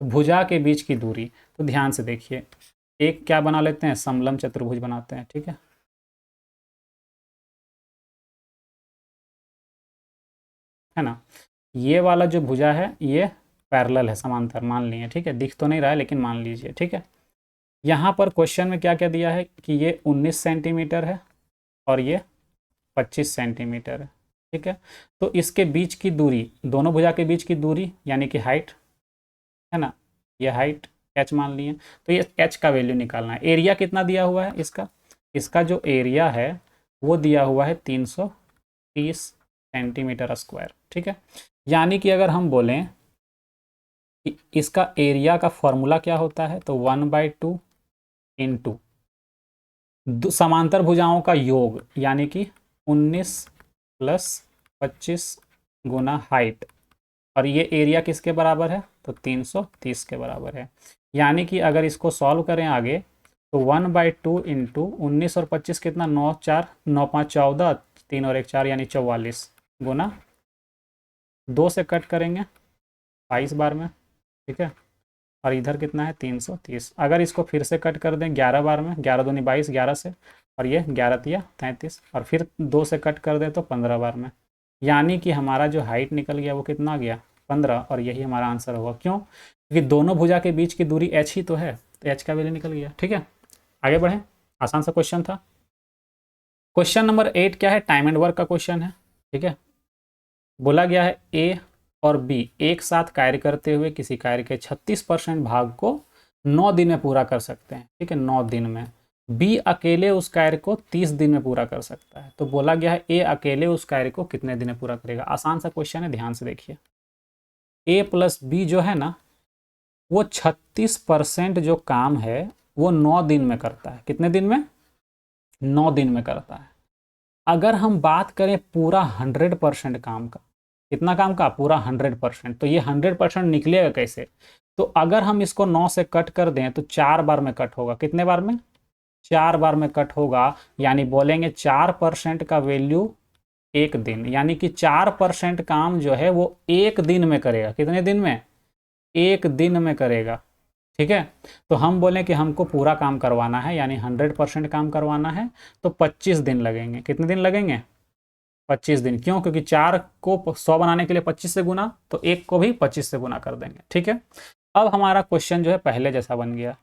भुजा के बीच की दूरी, तो ध्यान से देखिए, एक क्या बना लेते हैं? समलंब चतुर्भुज बनाते हैं। ठीक है ना। ये वाला जो भुजा है ये पैरेलल है, समांतर मान लिए। ठीक है, दिख तो नहीं रहा है लेकिन मान लीजिए। ठीक है, यहाँ पर क्वेश्चन में क्या क्या दिया है कि ये 19 सेंटीमीटर है और ये 25 सेंटीमीटर है। ठीक है, तो इसके बीच की दूरी, दोनों भुजा के बीच की दूरी यानी कि हाइट, है ना, ये हाइट h मान लिए। तो ये h का वैल्यू निकालना है। एरिया कितना दिया हुआ है इसका? इसका जो एरिया है वो दिया हुआ है 330 सेंटीमीटर स्क्वायर। ठीक है, यानी कि अगर हम बोलें कि इसका एरिया का फॉर्मूला क्या होता है, तो 1/2 इंटू समांतर भुजाओं का योग, यानी कि 19 प्लस 25 गुना हाइट, और ये एरिया किसके बराबर है? तो 330 के बराबर है। यानी कि अगर इसको सॉल्व करें आगे, तो 1/2 इंटू 19 और 25 कितना? 9 4 9 5 14, 3 और 1 4, यानी 44 गुना 2 से कट करेंगे 22 बार में। ठीक है, और इधर कितना है? 330। अगर इसको फिर से कट कर दें 11 बार में, 11 दूनी 22, 11 से, और ये 11 तिया 33, और फिर 2 से कट कर दें तो 15 बार में। यानी कि हमारा जो हाइट निकल गया वो कितना आ गया? 15, और यही हमारा आंसर होगा। क्यों? क्योंकि दोनों भुजा के बीच की दूरी h ही तो है, तो h का वैल्यू निकल गया। ठीक है, आगे बढ़ें। आसान सा क्वेश्चन था। क्वेश्चन नंबर 8 क्या है? टाइम एंड वर्क का क्वेश्चन है। ठीक है, बोला गया है ए और बी एक साथ कार्य करते हुए किसी कार्य के 36% भाग को 9 दिन में पूरा कर सकते हैं। ठीक है, 9 दिन में। बी अकेले उस कार्य को 30 दिन में पूरा कर सकता है। तो बोला गया है ए अकेले उस कार्य को कितने दिन में पूरा करेगा? आसान सा क्वेश्चन है, ध्यान से देखिए। ए प्लस बी जो है ना, वो 36% जो काम है वो 9 दिन में करता है। कितने दिन में? 9 दिन में करता है। अगर हम बात करें पूरा 100% काम का, कितना काम का? पूरा 100%, तो ये 100% निकलेगा कैसे? तो अगर हम इसको 9 से कट कर दें तो 4 बार में कट होगा। कितने बार में? 4 बार में कट होगा। यानी बोलेंगे 4% का वैल्यू 1 दिन, यानी कि 4% काम जो है वो 1 दिन में करेगा। कितने दिन में? 1 दिन में करेगा। ठीक है। तो हम बोलें कि हमको पूरा काम करवाना है, यानी 100% काम करवाना है, तो 25 दिन लगेंगे। कितने दिन लगेंगे? 25 दिन। क्यों? क्योंकि 4 को 100 बनाने के लिए 25 से गुना, तो 1 को भी 25 से गुना कर देंगे। ठीक है। अब हमारा क्वेश्चन जो है पहले जैसा बन गया।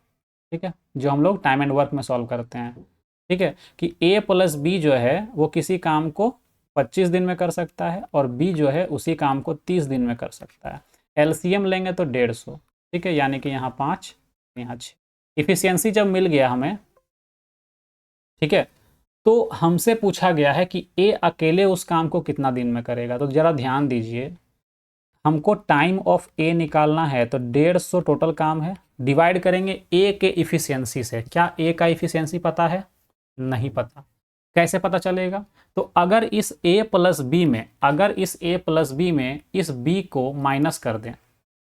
ठीक है, जो हम लोग टाइम एंड वर्क में सॉल्व करते हैं। ठीक है, कि a प्लस बी जो है वो किसी काम को 25 दिन में कर सकता है और b जो है उसी काम को 30 दिन में कर सकता है। एलसीएम लेंगे तो 150। ठीक है, यानी कि यहाँ 5, यहाँ 6। इफिशियंसी जब मिल गया हमें, ठीक है, तो हमसे पूछा गया है कि ए अकेले उस काम को कितना दिन में करेगा। तो जरा ध्यान दीजिए, हमको टाइम ऑफ ए निकालना है, तो 150 टोटल काम है, डिवाइड करेंगे ए के इफिशियंसी से। क्या ए का इफिशियंसी पता है? नहीं पता। कैसे पता चलेगा? तो अगर इस a प्लस बी में, अगर इस a प्लस बी में इस b को माइनस कर दें,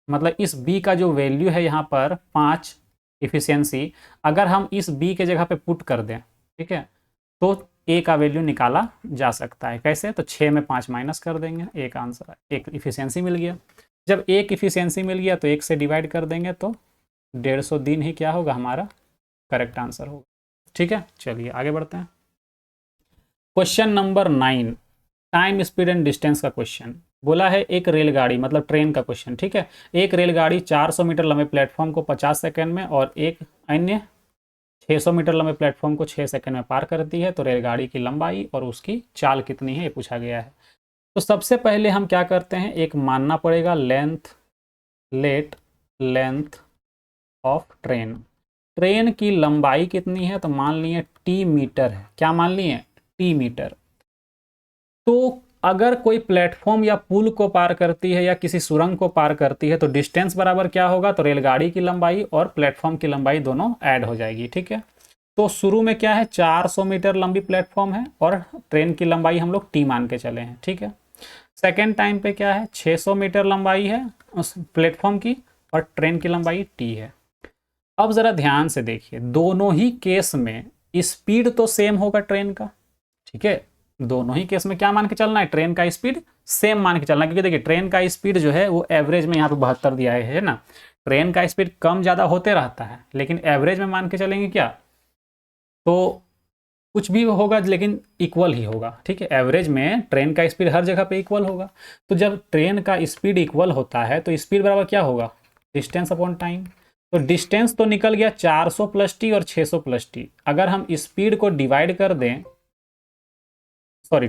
मतलब इस b का जो वैल्यू है यहाँ पर 5 इफिशियंसी, अगर हम इस b के जगह पे पुट कर दें, ठीक है, तो a का वैल्यू निकाला जा सकता है। कैसे? तो 6 में 5 माइनस कर देंगे, एक आंसर, एक इफिशियंसी मिल गया। जब एक इफिशियंसी मिल गया तो 1 से डिवाइड कर देंगे, तो 150 दिन ही क्या होगा हमारा करेक्ट आंसर होगा। ठीक है, चलिए आगे बढ़ते हैं। Question number 9, time speed and distance का क्वेश्चन बोला है। एक रेलगाड़ी, मतलब ट्रेन का क्वेश्चन, ठीक है। एक रेलगाड़ी 400 मीटर लंबे प्लेटफॉर्म को 50 सेकंड में और एक अन्य 600 मीटर लंबे प्लेटफॉर्म को 6 सेकंड में पार करती है, तो रेलगाड़ी की लंबाई और उसकी चाल कितनी है, ये पूछा गया है। तो सबसे पहले हम क्या करते हैं, एक मानना पड़ेगा लेंथ ऑफ ट्रेन। ट्रेन की लंबाई कितनी है? तो मान लिए टी मीटर है। क्या मान लिए? T metre. तो अगर कोई प्लेटफॉर्म या पुल को पार करती है या किसी सुरंग को पार करती है, तो डिस्टेंस बराबर क्या होगा? तो रेलगाड़ी की लंबाई और प्लेटफॉर्म की लंबाई दोनों ऐड हो जाएगी। ठीक है, तो शुरू में क्या है, 400 मीटर लंबी प्लेटफॉर्म है और ट्रेन की लंबाई हम लोग टी मान के चले हैं। ठीक है, सेकेंड टाइम पे क्या है, 600 मीटर लंबाई है उस प्लेटफॉर्म की और ट्रेन की लंबाई टी है। अब जरा ध्यान से देखिए, दोनों ही केस में स्पीड तो सेम होगा ट्रेन का। ठीक है, दोनों ही केस में क्या मान के चलना है, ट्रेन का स्पीड सेम मान के चलना है। क्योंकि देखिए ट्रेन का स्पीड जो है वो एवरेज में यहाँ पे 72 दिया है ना। ट्रेन का स्पीड कम ज़्यादा होते रहता है, लेकिन एवरेज में मान के चलेंगे क्या, तो कुछ भी होगा लेकिन इक्वल ही होगा। ठीक है, एवरेज में ट्रेन का स्पीड हर जगह पे इक्वल होगा। तो जब ट्रेन का स्पीड इक्वल होता है तो स्पीड बराबर क्या होगा, डिस्टेंस अपॉन टाइम। तो डिस्टेंस तो निकल गया 400 प्लस टी और 600 प्लस टी। अगर हम स्पीड को डिवाइड कर दें, सॉरी,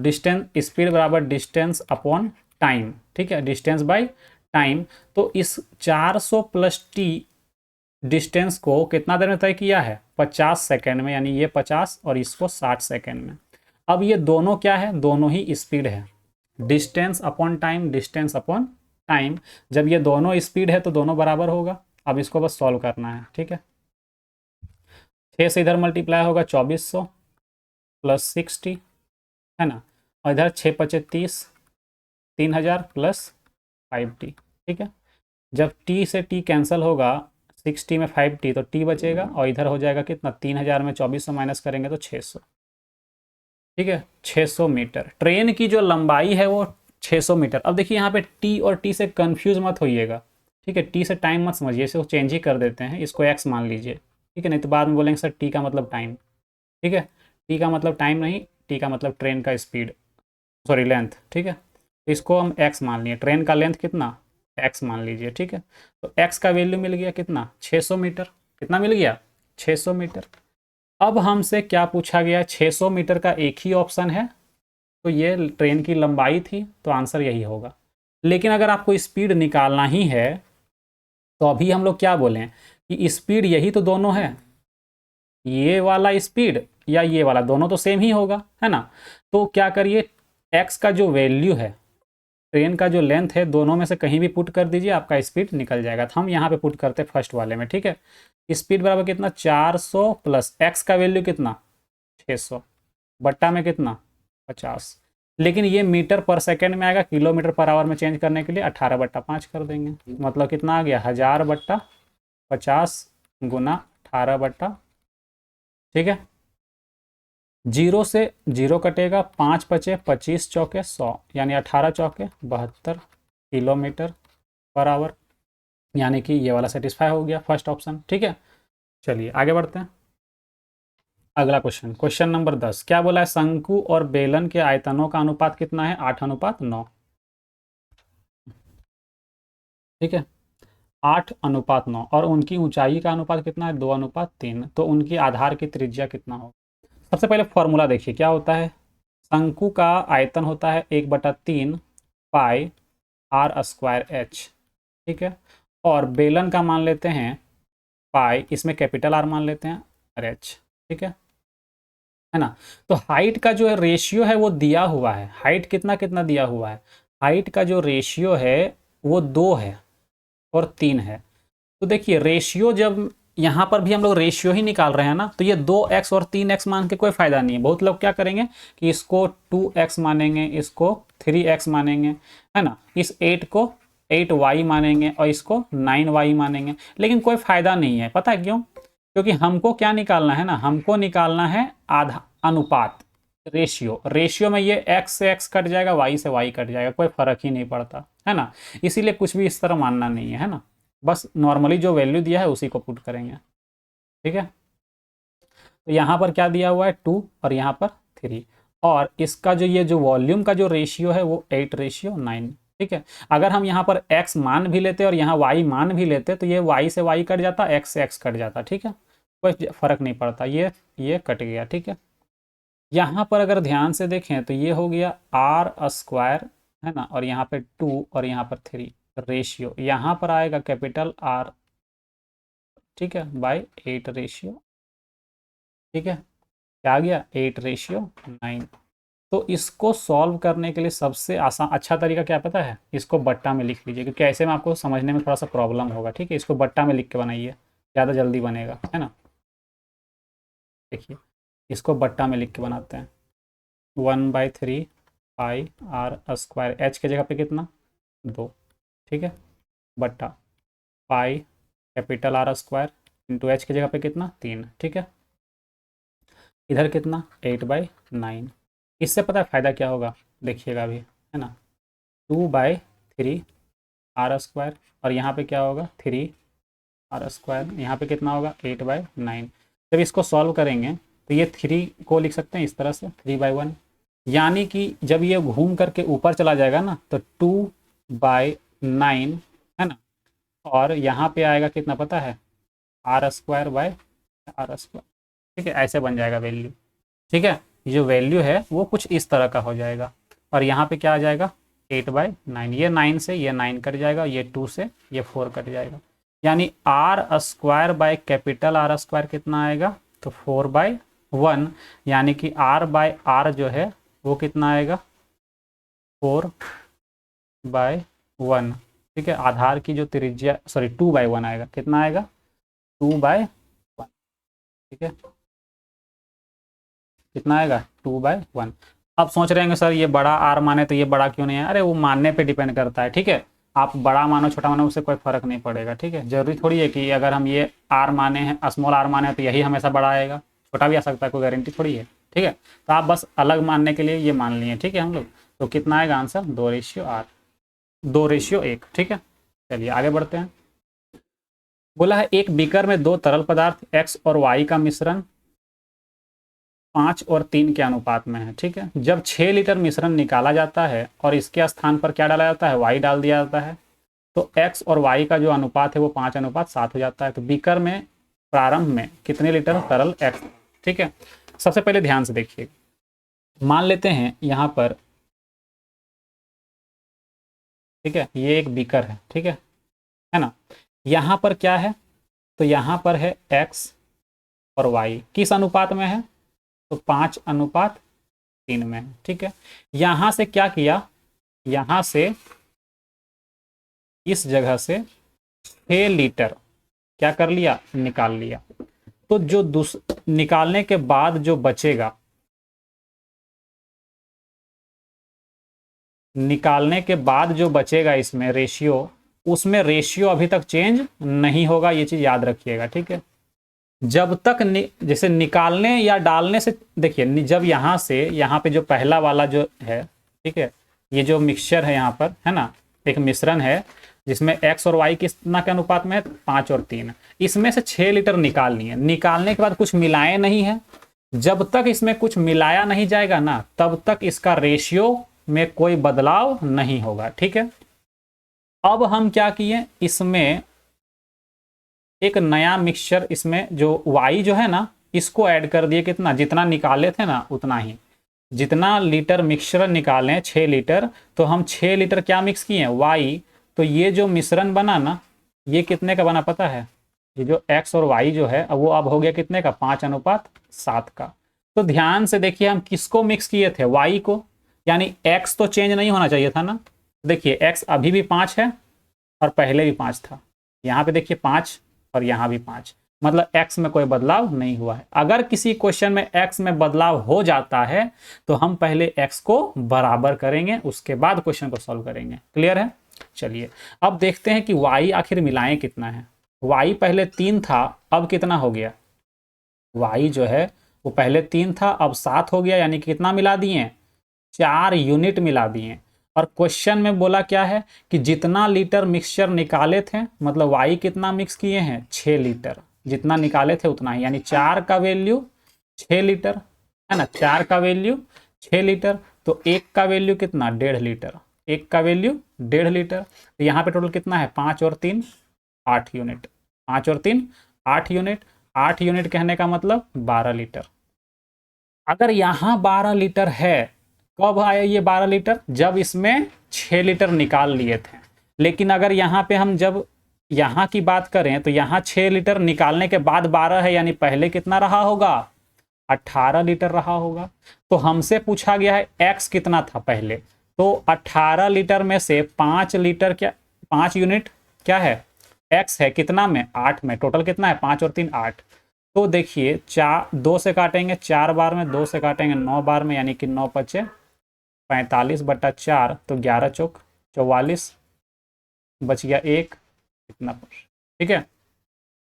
डिस्टेंस, स्पीड बराबर डिस्टेंस अपॉन टाइम। ठीक है, डिस्टेंस बाय टाइम। तो इस 400 प्लस टी डिस्टेंस को कितना देर में तय किया है, 50 सेकेंड में, यानी ये 50 और इसको 60 सेकेंड में। अब ये दोनों क्या है, दोनों ही स्पीड है, distance upon time, distance upon time. जब ये दोनों स्पीड है तो दोनों बराबर होगा। अब इसको बस सॉल्व करना है। ठीक है, 6 से इधर मल्टीप्लाई होगा 2400 प्लस 60, है ना, और इधर 6 पचे 30, 3000 प्लस 5t। ठीक है, जब t से t कैंसिल होगा, 60 में 5t, तो t बचेगा और इधर हो जाएगा कितना, 3000 में 2400 माइनस करेंगे तो 600। ठीक है, 600 मीटर ट्रेन की जो लंबाई है वो 600 मीटर। अब देखिए यहाँ पे t और t से कंफ्यूज मत होइएगा। ठीक है, t से टाइम मत समझिए, इसको चेंज ही कर देते हैं, इसको x मान लीजिए। ठीक है, नहीं तो बाद में बोलेंगे सर t का मतलब टाइम। ठीक है, t का मतलब टाइम नहीं, t का मतलब ट्रेन का स्पीड, सॉरी लेंथ। ठीक है, तो इसको हम x मान लिए, ट्रेन का लेंथ कितना, x मान लीजिए। ठीक है, तो x का वैल्यू मिल गया कितना, 600 मीटर। कितना मिल गया, 600 मीटर। अब हमसे क्या पूछा गया, 600 मीटर का एक ही ऑप्शन है, तो ये ट्रेन की लंबाई थी, तो आंसर यही होगा। लेकिन अगर आपको स्पीड निकालना ही है, तो अभी हम लोग क्या बोलें कि स्पीड यही तो दोनों है, ये वाला स्पीड या ये वाला, दोनों तो सेम ही होगा, है ना। तो क्या करिए, x का जो वैल्यू है, ट्रेन का जो लेंथ है, दोनों में से कहीं भी पुट कर दीजिए, आपका स्पीड निकल जाएगा। तो हम यहाँ पे पुट करते फर्स्ट वाले में। ठीक है, स्पीड बराबर कितना, 400 प्लस x का वैल्यू कितना, 600, बट्टा में कितना, 50। लेकिन ये मीटर पर सेकेंड में आएगा, किलोमीटर पर आवर में चेंज करने के लिए 18/5 कर देंगे। मतलब कितना आ गया, 1000/50 गुना 18/। ठीक है, जीरो से जीरो कटेगा, 5 बचे 25 चौके 100, यानी 18 चौके 72 किलोमीटर पर आवर। यानी कि ये वाला सेटिस्फाई हो गया फर्स्ट ऑप्शन। ठीक है, चलिए आगे बढ़ते हैं। अगला क्वेश्चन, क्वेश्चन नंबर 10 क्या बोला है, शंकु और बेलन के आयतनों का अनुपात कितना है, 8:9। ठीक है, 8:9 और उनकी ऊंचाई का अनुपात कितना है, 2:3। तो उनकी आधार की त्रिज्या कितना हो। सबसे पहले फॉर्मूला देखिए क्या होता है। शंकु का आयतन होता है 1/3 पाई आर स्क्वायर एच। ठीक है, और बेलन का मान लेते हैं पाई, इसमें कैपिटल आर मान लेते हैं और एच। ठीक है ना। तो हाइट का जो है रेशियो है वो दिया हुआ है, हाइट कितना कितना दिया हुआ है, हाइट का जो रेशियो है वो 2 है और 3 है। तो देखिए रेशियो, जब यहाँ पर भी हम लोग रेशियो ही निकाल रहे हैं ना, तो ये 2x और 3x मान के कोई फायदा नहीं है। बहुत लोग क्या करेंगे कि इसको 2x मानेंगे, इसको 3x मानेंगे, है ना, इस 8 को 8y मानेंगे और इसको 9y मानेंगे, लेकिन कोई फायदा नहीं है। पता है क्यों? क्योंकि हमको क्या निकालना है ना, हमको निकालना है आधा अनुपात, रेशियो। रेशियो में ये x से x कट जाएगा, y से y कट जाएगा, कोई फर्क ही नहीं पड़ता, है ना। इसीलिए कुछ भी इस तरह मानना नहीं है ना, बस नॉर्मली जो वैल्यू दिया है उसी को पुट करेंगे। ठीक है, तो यहाँ पर क्या दिया हुआ है 2 और यहाँ पर 3, और इसका जो ये जो वॉल्यूम का जो रेशियो है वो 8:9। ठीक है, अगर हम यहाँ पर x मान भी लेते और यहाँ y मान भी लेते तो ये y से y कट जाता, x से x कट जाता। ठीक है, कोई फर्क नहीं पड़ता, ये कट गया। ठीक है, यहाँ पर अगर ध्यान से देखें तो ये हो गया आर स्क्वायर, है ना, और यहाँ पे 2 और यहाँ पर 3, रेशियो यहाँ पर आएगा कैपिटल आर, ठीक है, बाय 8 रेशियो। ठीक है, क्या आ गया 8:9। तो इसको सॉल्व करने के लिए सबसे आसान अच्छा तरीका क्या पता है, इसको बट्टा में लिख लीजिए, क्योंकि ऐसे में आपको समझने में थोड़ा सा प्रॉब्लम होगा। ठीक है, इसको बट्टा में लिख के बनाइए, ज़्यादा जल्दी बनेगा, है ना। देखिए इसको बट्टा में लिख के बनाते हैं, 1/3 पाई आर स्क्वायर, एच के जगह पे कितना 2। ठीक है, बट्टा pi capital R square into H की जगह पे कितना 3। ठीक है, इधर कितना 8/9। इससे पता है फ़ायदा क्या होगा, देखिएगा अभी, है ना, 2/3 आर स्क्वायर, और यहाँ पे क्या होगा 3 आर स्क्वायर, यहाँ पे कितना होगा 8/9। जब इसको सॉल्व करेंगे तो ये 3 को लिख सकते हैं इस तरह से 3/1, यानी कि जब ये घूम करके ऊपर चला जाएगा ना तो 2/9, है ना, और यहाँ पे आएगा कितना पता है R square by R square. ठीक है, ऐसे बन जाएगा वैल्यू। ठीक है, ये जो वैल्यू है वो कुछ इस तरह का हो जाएगा, और यहाँ पे क्या आ जाएगा 8/9, ये 9 से ये 9 कट जाएगा, ये 2 से ये 4 कट जाएगा, यानी R square by capital R square कितना आएगा, तो 4/1, यानी कि आर बाय आर जो है वो कितना आएगा 4/1। ठीक है, आधार की जो त्रिज्या, सॉरी 2/1 आएगा, कितना आएगा 2/1। ठीक है, कितना आएगा 2/1। अब सोच रहे हैं सर ये बड़ा आर माने तो ये बड़ा क्यों नहीं है, अरे वो मानने पे डिपेंड करता है। ठीक है, आप बड़ा मानो छोटा मानो उससे कोई फर्क नहीं पड़ेगा। ठीक है, जरूरी थोड़ी है कि अगर हम ये आर माने हैं, स्मॉल आर माने हैं, तो यही हमेशा बड़ा आएगा, छोटा भी आ सकता है, कोई गारंटी थोड़ी है। ठीक है, तो आप बस अलग मानने के लिए ये मान लिए। ठीक है, हम लोग तो कितना आएगा आंसर 2:R, 2:1। ठीक है, चलिए आगे बढ़ते हैं। बोला है एक बीकर में 2 तरल पदार्थ x और y का मिश्रण 5 और 3 के अनुपात में है। ठीक है, जब 6 लीटर मिश्रण निकाला जाता है और इसके स्थान पर क्या डाला जाता है, y डाल दिया जाता है, तो x और y का जो अनुपात है वो 5:7 हो जाता है। तो बीकर में प्रारंभ में कितने लीटर तरल x। ठीक है, सबसे पहले ध्यान से देखिए, मान लेते हैं यहाँ पर, ठीक है, ये एक बीकर है। ठीक है ना, यहाँ पर क्या है, तो यहाँ पर है x और y किस अनुपात में है, तो 5:3 में है। ठीक है, यहां से क्या किया, यहां से इस जगह से 6 लीटर क्या कर लिया, निकाल लिया। तो जो निकालने के बाद जो बचेगा, निकालने के बाद जो बचेगा इसमें रेशियो, उसमें रेशियो अभी तक चेंज नहीं होगा, ये चीज याद रखिएगा। ठीक है, जब तक जैसे निकालने या डालने से, देखिए जब यहाँ से यहाँ पे जो पहला वाला जो है, ठीक है, ये जो मिक्सचर है यहाँ पर, है ना, एक मिश्रण है, जिसमें x और y कितना के अनुपात में है, 5 और 3। इसमें से 6 लीटर निकालनी है। निकालने के बाद कुछ मिलाए नहीं है, जब तक इसमें कुछ मिलाया नहीं जाएगा ना तब तक इसका रेशियो में कोई बदलाव नहीं होगा। ठीक है, अब हम क्या किए, इसमें एक नया मिक्सचर, इसमें जो y जो है ना इसको ऐड कर दिए। कितना, जितना निकाले थे ना उतना ही, जितना लीटर मिक्सचर निकालें 6 लीटर, तो हम 6 लीटर क्या मिक्स किए, y। तो ये जो मिश्रण बना ना ये कितने का बना पता है, ये जो x और y जो है वो अब हो गया कितने का, 5:7 का। तो ध्यान से देखिए हम किसको मिक्स किए थे, y को, यानी x तो चेंज नहीं होना चाहिए था ना। देखिए x अभी भी 5 है और पहले भी 5 था, यहाँ पे देखिए 5 और यहाँ भी 5, मतलब x में कोई बदलाव नहीं हुआ है। अगर किसी क्वेश्चन में x में बदलाव हो जाता है तो हम पहले x को बराबर करेंगे, उसके बाद क्वेश्चन को सॉल्व करेंगे। क्लियर है? चलिए अब देखते हैं कि y आखिर मिलाएं कितना है। y पहले 3 था, अब कितना हो गया, y जो है वो पहले 3 था अब 7 हो गया, यानी कि कितना मिला दिए, 4 यूनिट मिला दिए। और क्वेश्चन में बोला क्या है कि जितना लीटर मिक्सचर निकाले थे, मतलब y कितना मिक्स किए हैं, 6 लीटर, जितना निकाले थे उतना ही, यानी 4 का वैल्यू 6 लीटर है ना, 4 का वैल्यू 6 लीटर, तो 1 का वैल्यू कितना, 1.5 लीटर, 1 का वैल्यू 1.5 लीटर। तो यहाँ पे टोटल कितना है, 5 और 3 8 यूनिट, 5 और 3 8 यूनिट, 8 यूनिट कहने का मतलब 12 लीटर। अगर यहाँ 12 लीटर है, कब आया ये 12 लीटर, जब इसमें 6 लीटर निकाल लिए थे। लेकिन अगर यहाँ पे हम जब यहाँ की बात करें तो यहाँ 6 लीटर निकालने के बाद 12 है, यानी पहले कितना रहा होगा, 18 लीटर रहा होगा। तो हमसे पूछा गया है x कितना था पहले, तो 18 लीटर में से 5 लीटर क्या, 5 यूनिट क्या है, x है कितना में, 8 में। टोटल कितना है, 5 और 3 8। तो देखिए 2 से काटेंगे 4 बार में, 2 से काटेंगे 9 बार में, यानी कि 9 पचे 45/4, तो 11 चौक 44, बच गया 1, इतना पर। ठीक है,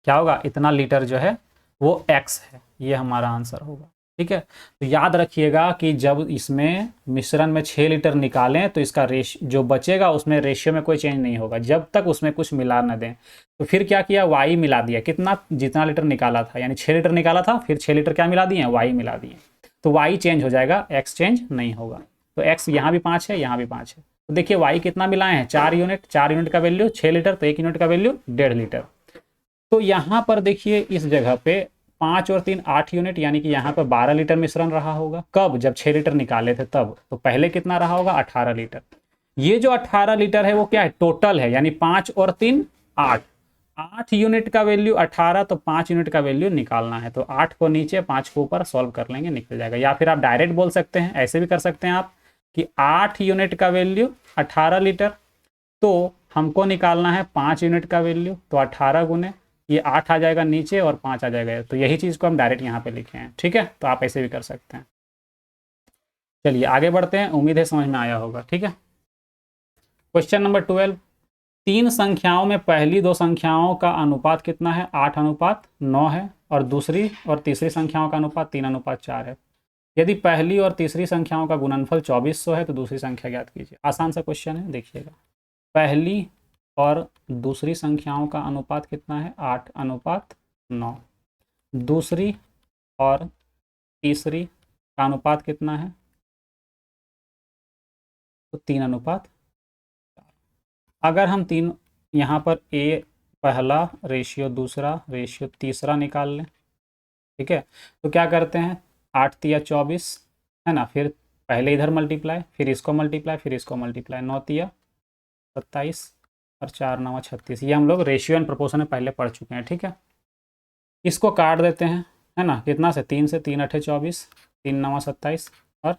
क्या होगा, इतना लीटर जो है वो x है, ये हमारा आंसर होगा। ठीक है, तो याद रखिएगा कि जब इसमें मिश्रण में 6 लीटर निकालें तो इसका जो बचेगा उसमें रेशियो में कोई चेंज नहीं होगा जब तक उसमें कुछ मिला न दें। तो फिर क्या किया, y मिला दिया, कितना, जितना लीटर निकाला था, यानी 6 लीटर निकाला था, फिर 6 लीटर क्या मिला दिए, y मिला दिए। तो y चेंज हो जाएगा, x चेंज नहीं होगा। तो x यहाँ भी 5 है, यहाँ भी 5 है। तो देखिए y कितना मिलाए हैं, 4 यूनिट, 4 यूनिट का वैल्यू 6 लीटर, तो 1 यूनिट का वैल्यू 1.5 लीटर। तो यहाँ पर देखिए इस जगह पे 5 और 3 8 यूनिट, यानी कि यहाँ पर 12 लीटर मिश्रण रहा होगा। कब, जब 6 लीटर निकाले थे तब। तो पहले कितना रहा होगा, 18 लीटर। ये जो 18 लीटर है वो क्या है, टोटल है, यानी 5 और 3 8, 8 यूनिट का वैल्यू 18, तो 5 यूनिट का वैल्यू निकालना है। तो 8 को नीचे 5 को ऊपर सॉल्व कर लेंगे, निकल जाएगा। या फिर आप डायरेक्ट बोल सकते हैं, ऐसे भी कर सकते हैं आप कि 8 यूनिट का वैल्यू 18 लीटर, तो हमको निकालना है 5 यूनिट का वैल्यू, तो 18 गुने ये 8 आ जाएगा नीचे और 5 आ जाएगा। तो यही चीज़ को हम डायरेक्ट यहाँ पे लिखे हैं। ठीक है, तो आप ऐसे भी कर सकते हैं। चलिए आगे बढ़ते हैं, उम्मीद है समझ में आया होगा। ठीक है, क्वेश्चन नंबर 12, 3 संख्याओं में पहली 2 संख्याओं का अनुपात कितना है, 8:9 है, और दूसरी और तीसरी संख्याओं का अनुपात 3:4 है। यदि पहली और तीसरी संख्याओं का गुणनफल 2400 है तो दूसरी संख्या ज्ञात कीजिए। आसान सा क्वेश्चन है, देखिएगा। पहली और दूसरी संख्याओं का अनुपात कितना है, 8:9। दूसरी और तीसरी का अनुपात कितना है, तो 3:4। अगर हम तीन यहाँ पर a पहला रेशियो दूसरा रेशियो तीसरा निकाल लें, ठीक है, तो क्या करते हैं, 8 तिया 24 है ना, फिर पहले इधर मल्टीप्लाई, फिर इसको मल्टीप्लाई, फिर इसको मल्टीप्लाई, 9 तिया 27 और 4 9 36। ये हम लोग रेशियो एंड प्रोपोर्शन में पहले पढ़ चुके हैं। ठीक है, इसको काट देते हैं, है ना, कितना से, 3 से, 3 8 24, 3 9 27 और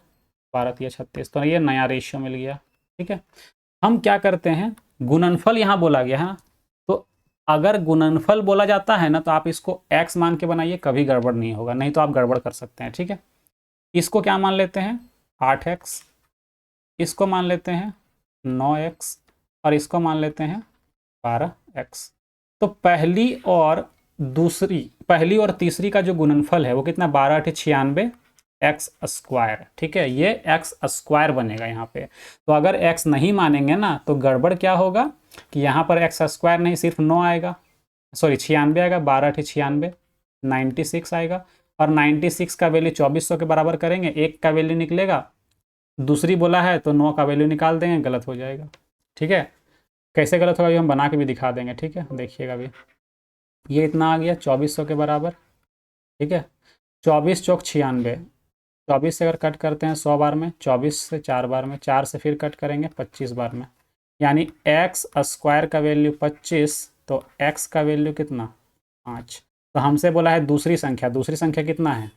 12 तिया 36। तो ये नया रेशियो मिल गया। ठीक है, हम क्या करते हैं, गुणनफल यहाँ बोला गया है ना, तो अगर गुणनफल बोला जाता है ना तो आप इसको x मान के बनाइए, कभी गड़बड़ नहीं होगा, नहीं तो आप गड़बड़ कर सकते हैं। ठीक है, इसको क्या मान लेते हैं, 8x, इसको मान लेते हैं 9x और इसको मान लेते हैं 12x। तो पहली और तीसरी का जो गुणनफल है वो कितना, 12 8 96 एक्स स्क्वायर, ठीक है, ये एक्स स्क्वायर बनेगा यहाँ पे। तो अगर एक्स नहीं मानेंगे ना तो गड़बड़ क्या होगा कि यहाँ पर एक्स स्क्वायर नहीं सिर्फ 9 आएगा, सॉरी 96 आएगा, 12 × 96 96 आएगा। और 96 का वैल्यू 2400 के बराबर करेंगे, एक का वैल्यू निकलेगा, दूसरी बोला है तो 9 का वैल्यू निकाल देंगे, गलत हो जाएगा। ठीक है, कैसे गलत होगा ये हम बना के भी दिखा देंगे। ठीक है, देखिएगा अभी ये इतना आ गया 2400 के बराबर। ठीक है, 24 चौक 96, 24 से अगर कट करते हैं 100 बार में, 24 से 4 बार में, 4 से फिर कट करेंगे 25 बार में, यानी एक्स स्क्वायर का वैल्यू 25, तो एक्स का वैल्यू कितना 5। तो हमसे बोला है दूसरी संख्या, दूसरी संख्या कितना है,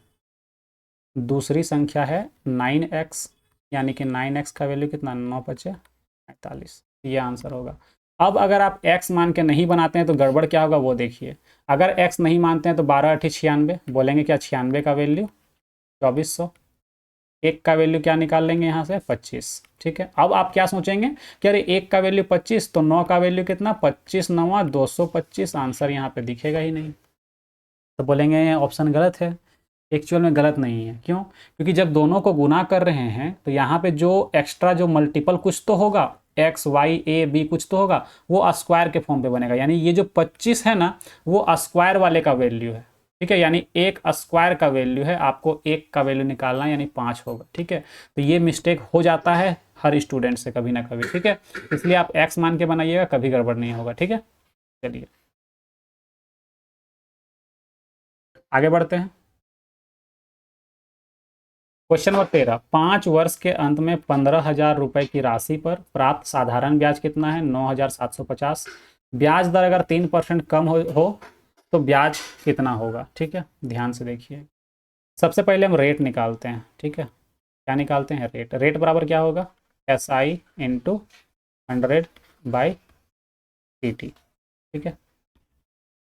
दूसरी संख्या है 9x, यानी कि 9x का वैल्यू कितना 9 × 5 = 45, ये आंसर होगा। अब अगर आप x मान के नहीं बनाते हैं तो गड़बड़ क्या होगा वो देखिए। अगर x नहीं मानते हैं तो 12 × 96 बोलेंगे क्या, 96 का वैल्यू 2400, एक का वैल्यू क्या निकाल लेंगे यहाँ से 25। ठीक है, अब आप क्या सोचेंगे कि अरे एक का वैल्यू 25 तो 9 का वैल्यू कितना, 25 × 9 = 225, आंसर यहाँ पे दिखेगा ही नहीं। तो बोलेंगे ऑप्शन गलत है। एक्चुअल में गलत नहीं है, क्यों, क्योंकि जब दोनों को गुना कर रहे हैं तो यहाँ पे जो एक्स्ट्रा जो मल्टीपल कुछ तो होगा, एक्स वाई ए बी कुछ तो होगा, वो स्क्वायर के फॉर्म पे बनेगा। यानी ये जो 25 है ना वो स्क्वायर वाले का वैल्यू है। ठीक है, यानी एक स्क्वायर का वैल्यू है, आपको एक का वैल्यू निकालना है, यानी 5 होगा। ठीक है, तो ये मिस्टेक हो जाता है हर स्टूडेंट से कभी ना कभी। ठीक है, इसलिए आप एक्स मान के बनाइएगा, कभी गड़बड़ नहीं होगा। ठीक है, चलिए आगे बढ़ते हैं। क्वेश्चन नंबर 13, 5 वर्ष के अंत में 15,000 रुपए की राशि पर प्राप्त साधारण ब्याज कितना है, 9,750। ब्याज दर अगर 3% कम हो तो ब्याज कितना होगा। ठीक है, ध्यान से देखिए। सबसे पहले हम रेट निकालते हैं। ठीक है, क्या निकालते हैं, रेट। रेट बराबर क्या होगा, SI × 100/PT। ठीक है,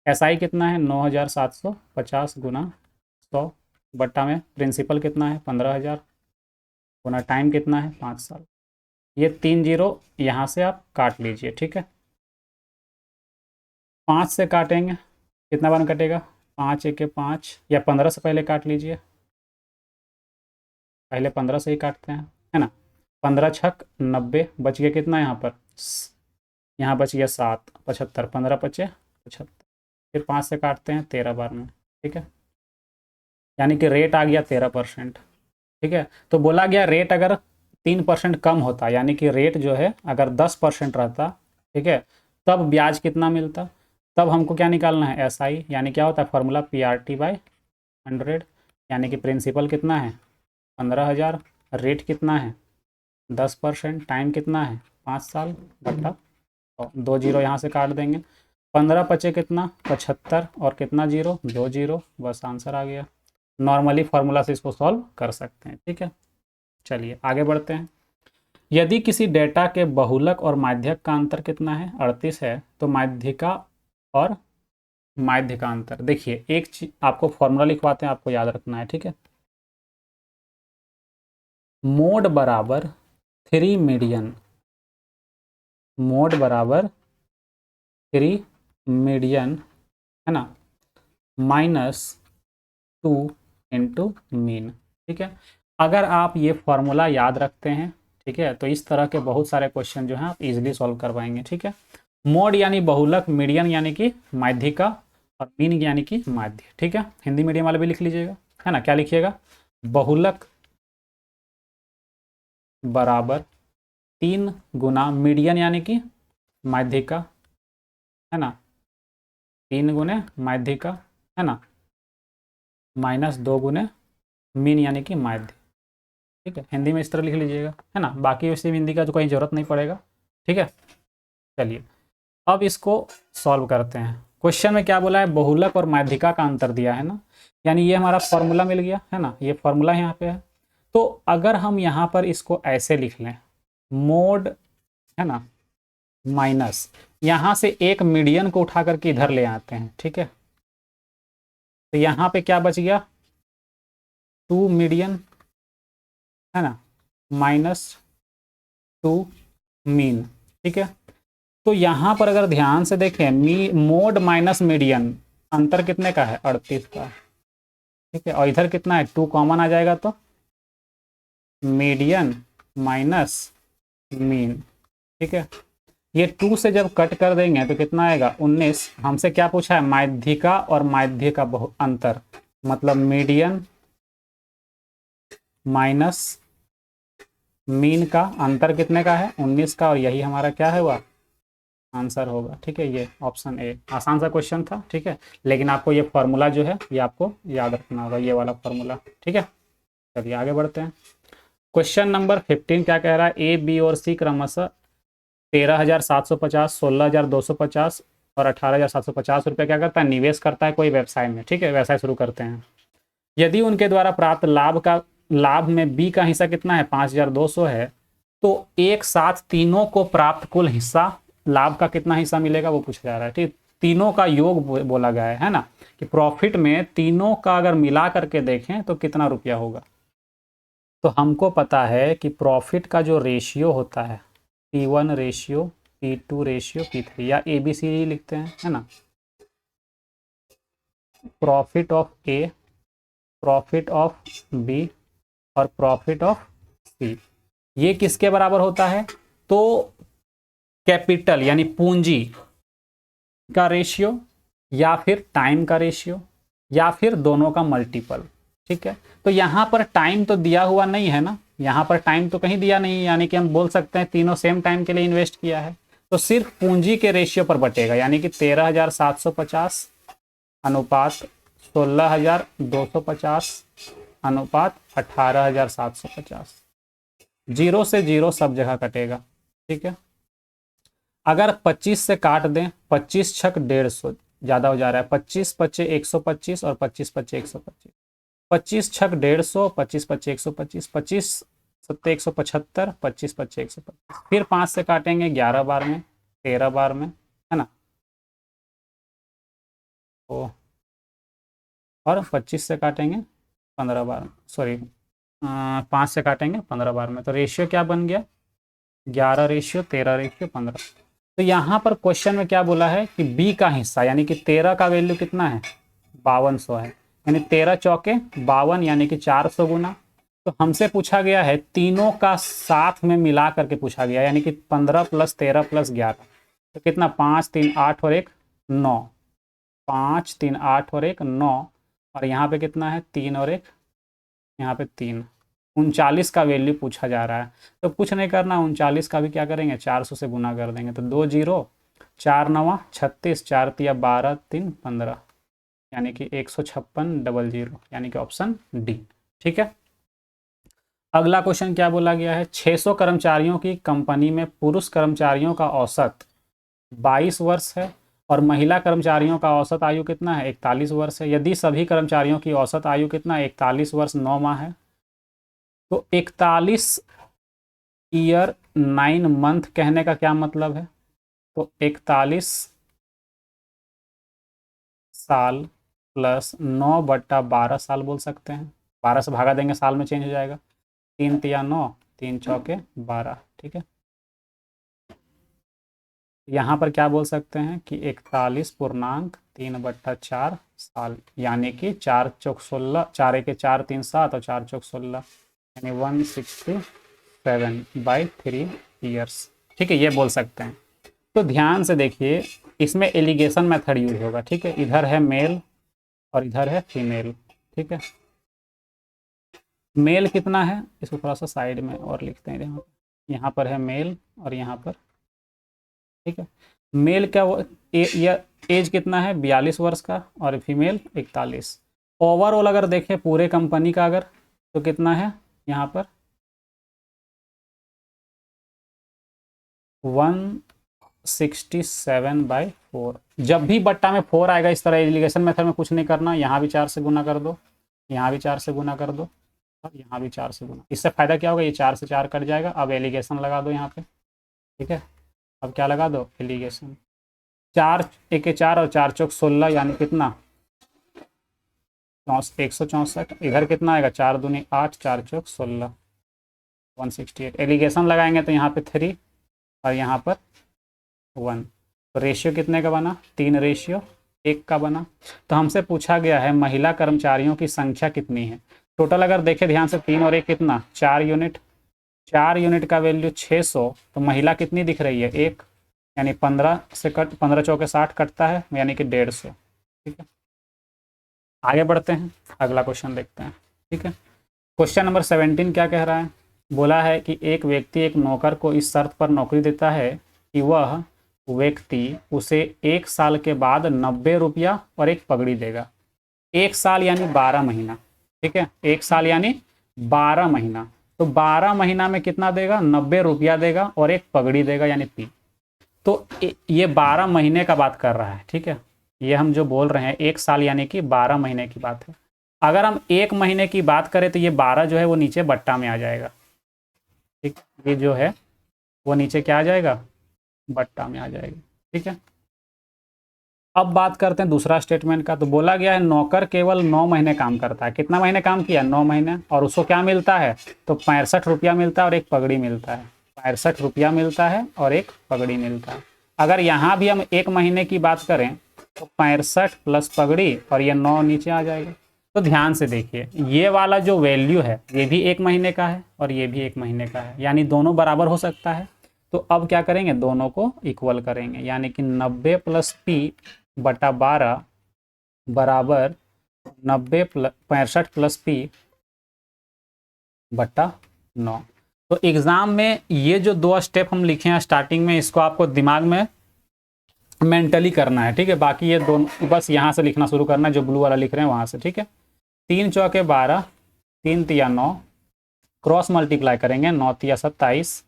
SI कितना है 9,750 × 100 बट्टा में प्रिंसिपल कितना है 15,000 गुना टाइम कितना है 5 साल। ये 3 जीरो यहाँ से आप काट लीजिए। ठीक है, 5 से काटेंगे कितना बार कटेगा, 5 × 1 = 5, या 15 से पहले काट लीजिए, पहले 15 से ही काटते हैं, है ना। 15 × 6 = 90, बच गया कितना यहाँ पर, यहाँ बच गया 7, 75, 15 × 5 = 75, फिर 5 से काटते हैं 13 बार में। ठीक है, यानी कि रेट आ गया 13%। ठीक है, तो बोला गया रेट अगर 3% कम होता, यानी कि रेट जो है अगर 10% रहता, ठीक है, तब ब्याज कितना मिलता। तब हमको क्या निकालना है, SI, यानी क्या होता है फॉर्मूला PRT/100, यानी कि प्रिंसिपल कितना है 15,000, रेट कितना है 10%, टाइम कितना है 5 साल, बट्टा 2 जीरो यहाँ से काट देंगे, 15 × 5 = कितना 75, और कितना जीरो 2 जीरो, बस आंसर आ गया। नॉर्मली फार्मूला से इसको सॉल्व कर सकते हैं। ठीक है, चलिए आगे बढ़ते हैं। यदि किसी डेटा के बहुलक और माध्यक का अंतर कितना है 38 है, तो माध्यिका और माध्य का अंतर, देखिए एक चीज आपको फॉर्मूला लिखवाते हैं, आपको याद रखना है। ठीक है, मोड बराबर 3 मीडियन, मोड बराबर 3 मीडियन, है ना, -2 × मीन। ठीक है, अगर आप ये फॉर्मूला याद रखते हैं, ठीक है, तो इस तरह के बहुत सारे क्वेश्चन जो हैं आप इजीली सॉल्व कर पाएंगे। ठीक है, मोड यानी बहुलक, मीडियन यानी कि माध्यिका, और मीन यानी कि माध्य। ठीक है, हिंदी मीडियम वाले भी लिख लीजिएगा, है ना। क्या लिखिएगा, बहुलक बराबर 3 गुना मीडियन यानी कि माध्यिका, है ना, 3 गुने माध्यिका, है ना, -2 गुने मीन यानी कि माध्य। ठीक है, हिंदी में इस तरह लिख लीजिएगा, है ना, बाकी वैसे हिंदी का जो कोई ज़रूरत नहीं पड़ेगा। ठीक है, चलिए अब इसको सॉल्व करते हैं। क्वेश्चन में क्या बोला है, बहुलक और माध्यिका का अंतर दिया है ना, यानी ये हमारा फॉर्मूला मिल गया, है ना, ये फॉर्मूला यहाँ पे है। तो अगर हम यहाँ पर इसको ऐसे लिख लें, मोड, है ना, माइनस यहाँ से एक मीडियन को उठा करके इधर ले आते हैं। ठीक है, तो यहाँ पे क्या बच गया 2 मीडियन, है ना, -2 मीन। ठीक है, तो यहाँ पर अगर ध्यान से देखें, मोड माइनस मीडियन अंतर कितने का है 38 का। ठीक है, और इधर कितना है 2 कॉमन आ जाएगा तो मीडियन माइनस मीन। ठीक है, ये 2 से जब कट कर देंगे तो कितना आएगा 19। हमसे क्या पूछा है, माध्यिका और माध्य का अंतर, मतलब मीडियन माइनस मीन का अंतर कितने का है 19 का, और यही हमारा क्या है हुआ आंसर होगा। ठीक है, ये ऑप्शन ए। आसान सा क्वेश्चन था। ठीक है, लेकिन आपको ये फॉर्मूला जो है ये आपको याद रखना होगा, ये वाला फॉर्मूला। ठीक है, चलिए आगे बढ़ते हैं। क्वेश्चन नंबर 15 क्या कह रहा है, ए बी और सी क्रमशः 13,750, 16,250 और 18,750 रुपये क्या करता है, निवेश करता है कोई व्यवसाय में। ठीक है, व्यवसाय शुरू करते हैं। यदि उनके द्वारा प्राप्त लाभ में बी का हिस्सा कितना है 5,200 है, तो एक साथ तीनों को प्राप्त कुल हिस्सा लाभ का कितना हिस्सा मिलेगा वो पूछा जा रहा है। ठीक, तीनों का योग बोला गया है ना, कि प्रॉफिट में तीनों का अगर मिला करके देखें तो कितना रुपया होगा। तो हमको पता है कि प्रॉफिट का जो रेशियो होता है P1 ratio, P2 ratio, P3, या ABCD लिखते हैं, है ना। Profit of A, profit of B और प्रॉफिट ऑफ सी, ये किसके बराबर होता है, तो कैपिटल यानी पूंजी का रेशियो, या फिर टाइम का रेशियो, या फिर दोनों का मल्टीपल। ठीक है, तो यहाँ पर टाइम तो दिया हुआ नहीं है ना, यहाँ पर टाइम तो कहीं दिया नहीं है, यानी कि हम बोल सकते हैं तीनों सेम टाइम के लिए इन्वेस्ट किया है, तो सिर्फ पूंजी के रेशियो पर बटेगा, यानी कि 13,750 अनुपात 16,250 अनुपात 18,750। 0 से 0 सब जगह कटेगा। ठीक है, अगर 25 से काट दें, 25 छक 150, ज़्यादा हो जा रहा है, 25 पच्चे 125 और 25 पच्चे 125, 25 छक 150, 25 पच्चे 125, 25 सत्ते 175, 25 पच्चे 125, फिर 5 से काटेंगे 11 बार में, 13 बार में, है ना। तो और 25 से काटेंगे 15 बार, सॉरी 5 से काटेंगे 15 बार में, तो रेशियो क्या बन गया 11 रेशियो 13 रेशियो 15। तो यहाँ पर क्वेश्चन में क्या बोला है कि बी का हिस्सा, यानी कि 13 का वैल्यू कितना है 5200 है, यानी 13 चौके 52, यानी कि 400 गुना। तो हमसे पूछा गया है तीनों का साथ में मिला करके पूछा गया, यानी कि 15 + 13 + 11, तो कितना 5 3 8 और 1 9, 5 3 8 और 1 9, और यहाँ पे कितना है 3 और 1, यहाँ पे 3, 39 का वैल्यू पूछा जा रहा है। तो कुछ नहीं करना, 39 का भी क्या करेंगे 400 से गुना कर देंगे, तो 2 0 4 9 36, 4 तिया 12 3 15, यानी कि 156 00, यानी कि ऑप्शन डी। ठीक है, अगला क्वेश्चन क्या बोला गया है, 600 कर्मचारियों की कंपनी में पुरुष कर्मचारियों का औसत 22 वर्ष है और महिला कर्मचारियों का औसत आयु कितना है 41 वर्ष है। यदि सभी कर्मचारियों की औसत आयु कितना 41 वर्ष 9 माह है, तो 41 ईयर 9 मंथ कहने का क्या मतलब है, तो 41 साल प्लस 9/12 साल बोल सकते हैं, 12 से भागा देंगे साल में चेंज हो जाएगा, 3 तिया 9, 3 चौके 12। ठीक है, यहाँ पर क्या बोल सकते हैं कि 41.3/4 साल, यानी कि 4 चौक 16, 4 1 4 3 7 और 4 चौक 16, यानी 167/3 ईयर्स। ठीक है, ये बोल सकते हैं। तो ध्यान से देखिए, इसमें एलिगेशन मेथड यूज होगा। ठीक है, इधर है मेल और इधर है फीमेल। ठीक है, मेल कितना है, इसको थोड़ा सा साइड में और लिखते हैं, यहाँ पर है मेल और यहाँ पर। ठीक है, मेल क्या एज कितना है 42 वर्ष का और फीमेल 41। ओवरऑल अगर देखें पूरे कंपनी का अगर, तो कितना है यहाँ पर 167/4। जब भी बट्टा में 4 आएगा इस तरह एलिगेशन मेथड में कुछ नहीं करना, यहाँ भी 4 से गुना कर दो, यहाँ भी 4 से गुना कर दो और यहाँ भी 4 से गुना। इससे फायदा क्या होगा, ये 4 से 4 कट जाएगा। अब एलिगेशन लगा दो यहाँ पे। ठीक है, अब क्या लगा दो एलिगेशन, 4 1 4 और 4 चौक 16, यानी कितना 164। इधर कितना आएगा 4 दूनी 8, 4 चौक 16, 168। एलिगेशन लगाएंगे तो यहाँ पे 3 और यहाँ पर 1, तो रेशियो कितने का बना 3 रेशियो 1 का बना। तो हमसे पूछा गया है महिला कर्मचारियों की संख्या कितनी है, टोटल अगर देखें ध्यान से 3 और 1 कितना 4 यूनिट, 4 यूनिट का वैल्यू 600, तो महिला कितनी दिख रही है 1, यानी 15 से कट 15 चौके 60 कटता है यानी कि 150। ठीक है, आगे बढ़ते हैं, अगला क्वेश्चन देखते हैं। ठीक है, क्वेश्चन नंबर 17 क्या कह रहा है, बोला है कि एक व्यक्ति एक नौकर को इस शर्त पर नौकरी देता है कि वह व्यक्ति उसे 1 साल के बाद 90 रुपया और एक पगड़ी देगा। 1 साल यानी 12 महीना। ठीक है, 1 साल यानी 12 महीना, तो 12 महीना में कितना देगा 90 रुपया देगा और एक पगड़ी देगा यानी पी। तो ये 12 महीने का बात कर रहा है। ठीक है, ये हम जो बोल रहे हैं 1 साल यानी कि 12 महीने की बात है। अगर हम 1 महीने की बात करें तो ये 12 जो है वो नीचे बट्टा में आ जाएगा। ठीक, ये जो है वो नीचे क्या आ जाएगा, बट्टा में आ जाएगा। ठीक है, अब बात करते हैं दूसरा स्टेटमेंट का। तो बोला गया है नौकर केवल 9 महीने काम करता है। कितना महीने काम किया 9 महीने, और उसको क्या मिलता है, तो 65 रुपया मिलता है और एक पगड़ी मिलता है। 65 रुपया मिलता है और एक पगड़ी मिलता है। अगर यहाँ भी हम 1 महीने की बात करें तो 65 प्लस पगड़ी और ये 9 नीचे आ जाएगा। तो ध्यान से देखिए, ये वाला जो वैल्यू है ये भी 1 महीने का है और ये भी 1 महीने का है, यानी दोनों बराबर हो सकता है। तो अब क्या करेंगे, दोनों को इक्वल करेंगे, यानी कि 90 प्लस पी बटा 12 बराबर 90 प्लस 65 प्लस पी बटा 9। तो एग्जाम में ये जो 2 स्टेप हम लिखे हैं स्टार्टिंग में, इसको आपको दिमाग में मेंटली करना है। ठीक है, बाकी ये दोनों बस यहाँ से लिखना शुरू करना है, जो ब्लू वाला लिख रहे हैं वहाँ से। ठीक है, 3 चौके 12, 3 तिया 9, क्रॉस मल्टीप्लाई करेंगे, 9 तिया 27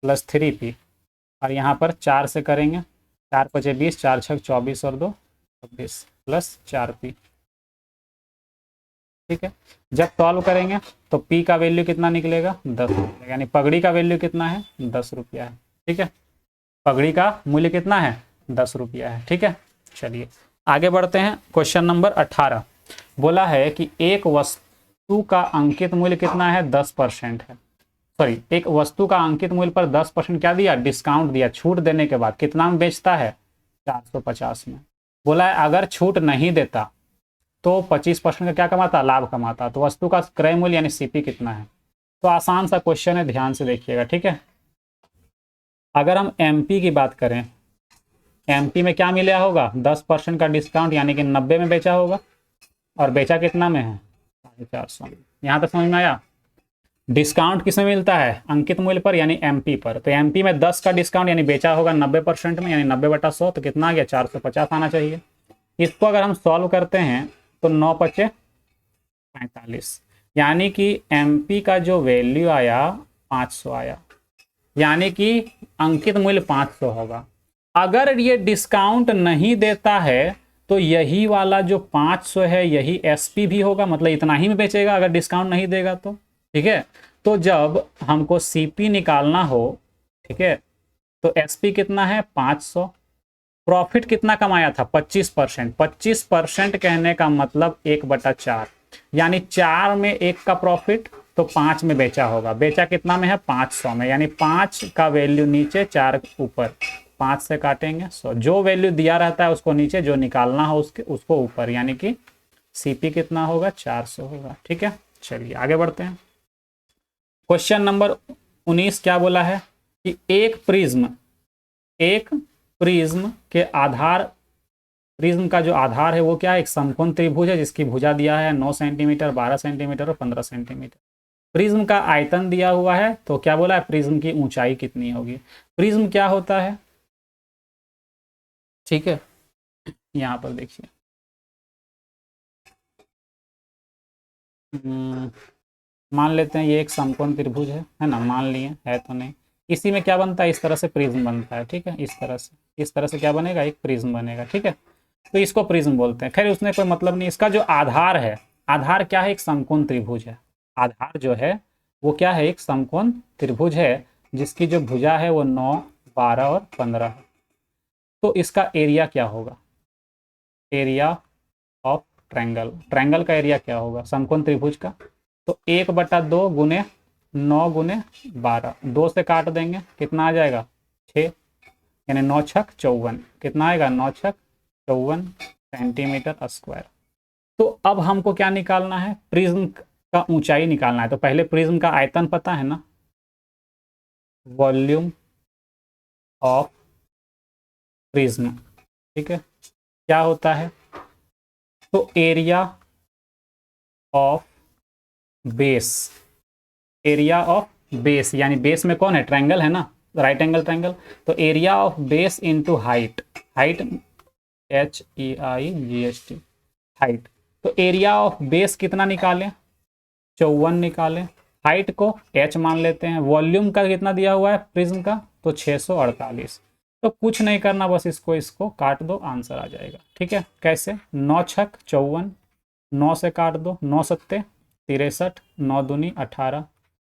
प्लस 3p, और यहाँ पर 4 से करेंगे, 4 पचे 20, 4 छक 24 और 2 26 प्लस 4p। ठीक है, जब सॉल्व करेंगे तो p का वैल्यू कितना निकलेगा 10 रुपया, यानी पगड़ी का वैल्यू कितना है 10 रुपया है। ठीक है, पगड़ी का मूल्य कितना है 10 रुपया है। ठीक है, चलिए आगे बढ़ते हैं। क्वेश्चन नंबर 18 बोला है कि एक वस्तु का अंकित मूल्य कितना है 10% है। सॉरी, एक वस्तु का अंकित मूल्य पर 10% क्या दिया, डिस्काउंट दिया, छूट देने के बाद कितना में बेचता है 450 में। बोला है अगर छूट नहीं देता तो 25% का क्या कमाता, लाभ कमाता। तो वस्तु का क्रय मूल्य यानी सीपी कितना है। तो आसान सा क्वेश्चन है, ध्यान से देखिएगा। ठीक है, अगर हम एमपी की बात करें, एमपी में क्या मिला होगा 10% का डिस्काउंट, यानी कि 90 में बेचा होगा, और बेचा कितना में है 450 में। यहाँ तक समझ में आया। डिस्काउंट किसमें मिलता है, अंकित मूल्य पर यानी एमपी पर। तो एमपी में 10 का डिस्काउंट यानी बेचा होगा 90% में, यानी 90 बटा 100, तो कितना आ गया 450 आना चाहिए। इसको अगर हम सॉल्व करते हैं तो 9 पचे 45, यानी कि एमपी का जो वैल्यू आया 500 आया, यानी कि अंकित मूल्य 500 होगा। अगर ये डिस्काउंट नहीं देता है तो यही वाला जो 500 है यही एसपी भी होगा, मतलब इतना ही में बेचेगा अगर डिस्काउंट नहीं देगा तो। ठीक है, तो जब हमको सीपी निकालना हो, ठीक है, तो एसपी कितना है 500, प्रॉफिट कितना कमाया था 25%। 25% कहने का मतलब 1/4, यानी 4 में 1 का प्रॉफिट, तो 5 में बेचा होगा। बेचा कितना में है 500 में, यानी 5 का वैल्यू नीचे 4 ऊपर, 5 से काटेंगे 100, जो वैल्यू दिया रहता है उसको नीचे, जो निकालना हो उसको ऊपर, यानी कि सीपी कितना होगा 400 होगा। ठीक है, चलिए आगे बढ़ते हैं। क्वेश्चन नंबर 19 क्या बोला है कि एक प्रिज्म के आधार, प्रिज्म का जो आधार है वो क्या है, एक समकोण त्रिभुज है जिसकी भुजा दिया है 9 सेंटीमीटर, 12 सेंटीमीटर और 15 सेंटीमीटर। प्रिज्म का आयतन दिया हुआ है, तो क्या बोला है प्रिज्म की ऊंचाई कितनी होगी। प्रिज्म क्या होता है, ठीक है, यहाँ पर देखिए, मान लेते हैं ये एक समकोण त्रिभुज है ना, मान लिए, है तो नहीं। इसी में क्या बनता है, इस तरह से प्रिज्म बनता है। ठीक है, इस तरह से क्या बनेगा, एक प्रिज्म बनेगा। ठीक है, तो इसको प्रिज्म बोलते हैं। खैर उसमें कोई मतलब नहीं। इसका जो आधार है, आधार क्या है, एक समकोण त्रिभुज है। आधार जो है वो क्या है, एक समकोण त्रिभुज है जिसकी जो भुजा है वो 9, 12 और 15 है। तो इसका एरिया क्या होगा, एरिया ऑफ ट्रायंगल, ट्रायंगल का एरिया क्या होगा समकोण त्रिभुज का, तो 1/2 गुने 9 गुने 12, 2 से काट देंगे कितना आ जाएगा 6, यानी 9 छक 54, कितना आएगा 9 छक 54 सेंटीमीटर स्क्वायर। तो अब हमको क्या निकालना है, प्रिज्म का ऊंचाई निकालना है। तो पहले प्रिज्म का आयतन पता है ना, वॉल्यूम ऑफ प्रिज्म, ठीक है, क्या होता है, तो area of base, area of base यानी बेस में कौन है, ट्रायंगल है ना, राइट एंगल ट्रायंगल, तो area of base into height, height HEIGHT, height, तो एरिया ऑफ बेस कितना निकालें, 54 निकालें, हाइट को h मान लेते हैं, वॉल्यूम का कितना दिया हुआ है प्रिज्म का, तो 648। तो कुछ नहीं करना, बस इसको काट दो, आंसर आ जाएगा, ठीक है। कैसे, 9 छक 54, 9 से काट दो, 9 सत्ते 63, 9 दूनी 18,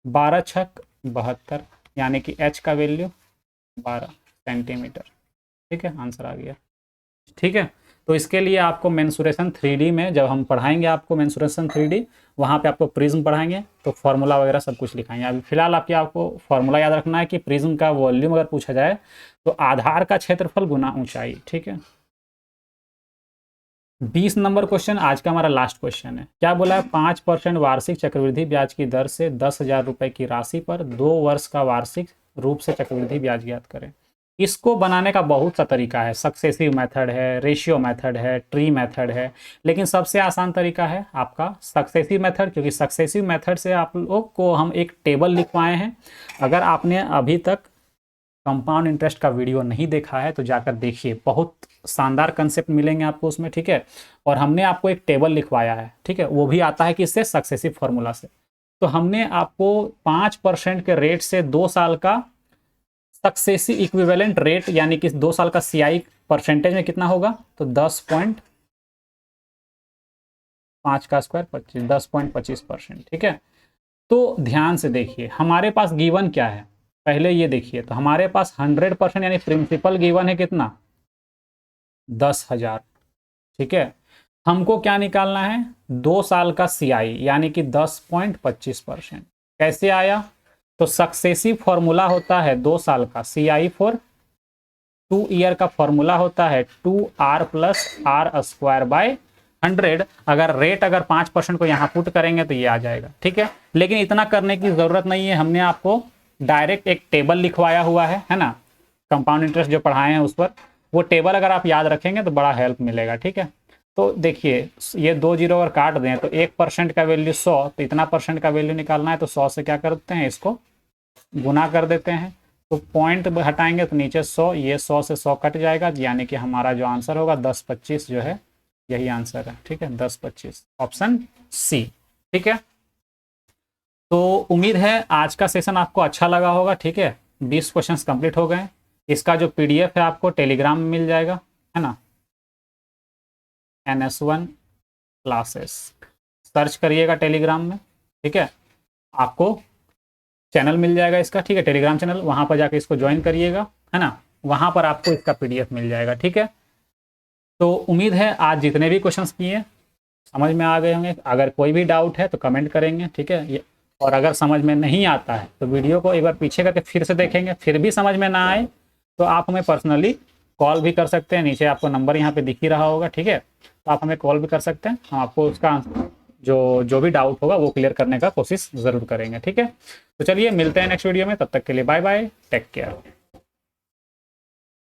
12 छक 72, यानी कि h का वैल्यू 12 सेंटीमीटर, ठीक है, आंसर आ गया, ठीक है। तो इसके लिए आपको मेंसुरेशन 3D में जब हम पढ़ाएंगे आपको मेंसुरेशन 3D, वहाँ पे आपको प्रिज्म पढ़ाएंगे तो फार्मूला वगैरह सब कुछ लिखाएंगे। अभी फिलहाल आपको फार्मूला याद रखना है कि प्रिज्म का वॉल्यूम अगर पूछा जाए तो आधार का क्षेत्रफल गुना ऊंचाई, ठीक है। 20 नंबर क्वेश्चन आज का हमारा लास्ट क्वेश्चन है। क्या बोला है, 5% वार्षिक चक्रवृद्धि ब्याज की दर से 10,000 रुपए की राशि पर 2 वर्ष का वार्षिक रूप से चक्रवृद्धि ब्याज ज्ञात करें। इसको बनाने का बहुत सा तरीका है, सक्सेसिव मेथड है, रेशियो मेथड है, ट्री मेथड है, लेकिन सबसे आसान तरीका है आपका सक्सेसिव मेथड, क्योंकि सक्सेसिव मेथड से आप लोग को हम एक टेबल लिखवाए हैं। अगर आपने अभी तक कंपाउंड इंटरेस्ट का वीडियो नहीं देखा है तो जाकर देखिए, बहुत शानदार कंसेप्ट मिलेंगे आपको उसमें, ठीक है। और हमने आपको एक टेबल लिखवाया है, ठीक है, वो भी आता है किससे, सक्सेसिव फॉर्मूला से। तो हमने आपको 5% के रेट से 2 साल का सक्सेसिव इक्विवेलेंट रेट, यानी कि 2 साल का CI परसेंटेज में कितना होगा, तो 10.5 का स्क्वायर 25, 10.25%, ठीक है। तो ध्यान से देखिए, हमारे पास गिवन क्या है, पहले ये देखिए, तो हमारे पास 100% यानी प्रिंसिपल गिवन है कितना, 10,000, ठीक है। हमको क्या निकालना है, 2 साल का CI यानी कि 10.25%। कैसे आया, तो सक्सेसिव फॉर्मूला होता है 2 साल का, CI फॉर 2 ईयर का फॉर्मूला होता है 2R + R²/100। अगर रेट अगर 5% को यहाँ पुट करेंगे तो ये आ जाएगा, ठीक है। लेकिन इतना करने की जरूरत नहीं है, हमने आपको डायरेक्ट एक टेबल लिखवाया हुआ है ना, कंपाउंड इंटरेस्ट जो पढ़ाए हैं उस पर, वो टेबल अगर आप याद रखेंगे तो बड़ा हेल्प मिलेगा, ठीक है। तो देखिए, ये 2 जीरो अगर काट दें तो 1% का वैल्यू 100, तो इतना परसेंट का वैल्यू निकालना है तो 100 से क्या करते हैं, इसको गुना कर देते हैं, तो पॉइंट हटाएंगे तो नीचे 100, ये 100 से 100 कट जाएगा, यानी कि हमारा जो आंसर होगा 10-25 जो है, यही आंसर है, ठीक है, 10-25, ऑप्शन सी, ठीक है। तो उम्मीद है आज का सेशन आपको अच्छा लगा होगा, ठीक है। 20 क्वेश्चंस कंप्लीट हो गए। इसका जो PDF है आपको टेलीग्राम में मिल जाएगा, है ना, NS1 क्लासेस सर्च करिएगा टेलीग्राम में, ठीक है। आपको चैनल मिल जाएगा इसका, ठीक है, टेलीग्राम चैनल, वहाँ पर जाके इसको ज्वाइन करिएगा, है ना, वहाँ पर आपको इसका PDF मिल जाएगा, ठीक है। तो उम्मीद है आज जितने भी क्वेश्चंस किए समझ में आ गए होंगे। अगर कोई भी डाउट है तो कमेंट करेंगे, ठीक है। और अगर समझ में नहीं आता है तो वीडियो को एक बार पीछे करके फिर से देखेंगे, फिर भी समझ में ना आए तो आप हमें पर्सनली कॉल भी कर सकते हैं, नीचे आपको नंबर यहाँ पे दिख ही रहा होगा, ठीक है। तो आप हमें कॉल भी कर सकते हैं, हम आपको उसका जो भी डाउट होगा वो क्लियर करने का कोशिश ज़रूर करेंगे, ठीक है। तो चलिए मिलते हैं नेक्स्ट वीडियो में, तब तक के लिए बाय बाय, टेक केयर।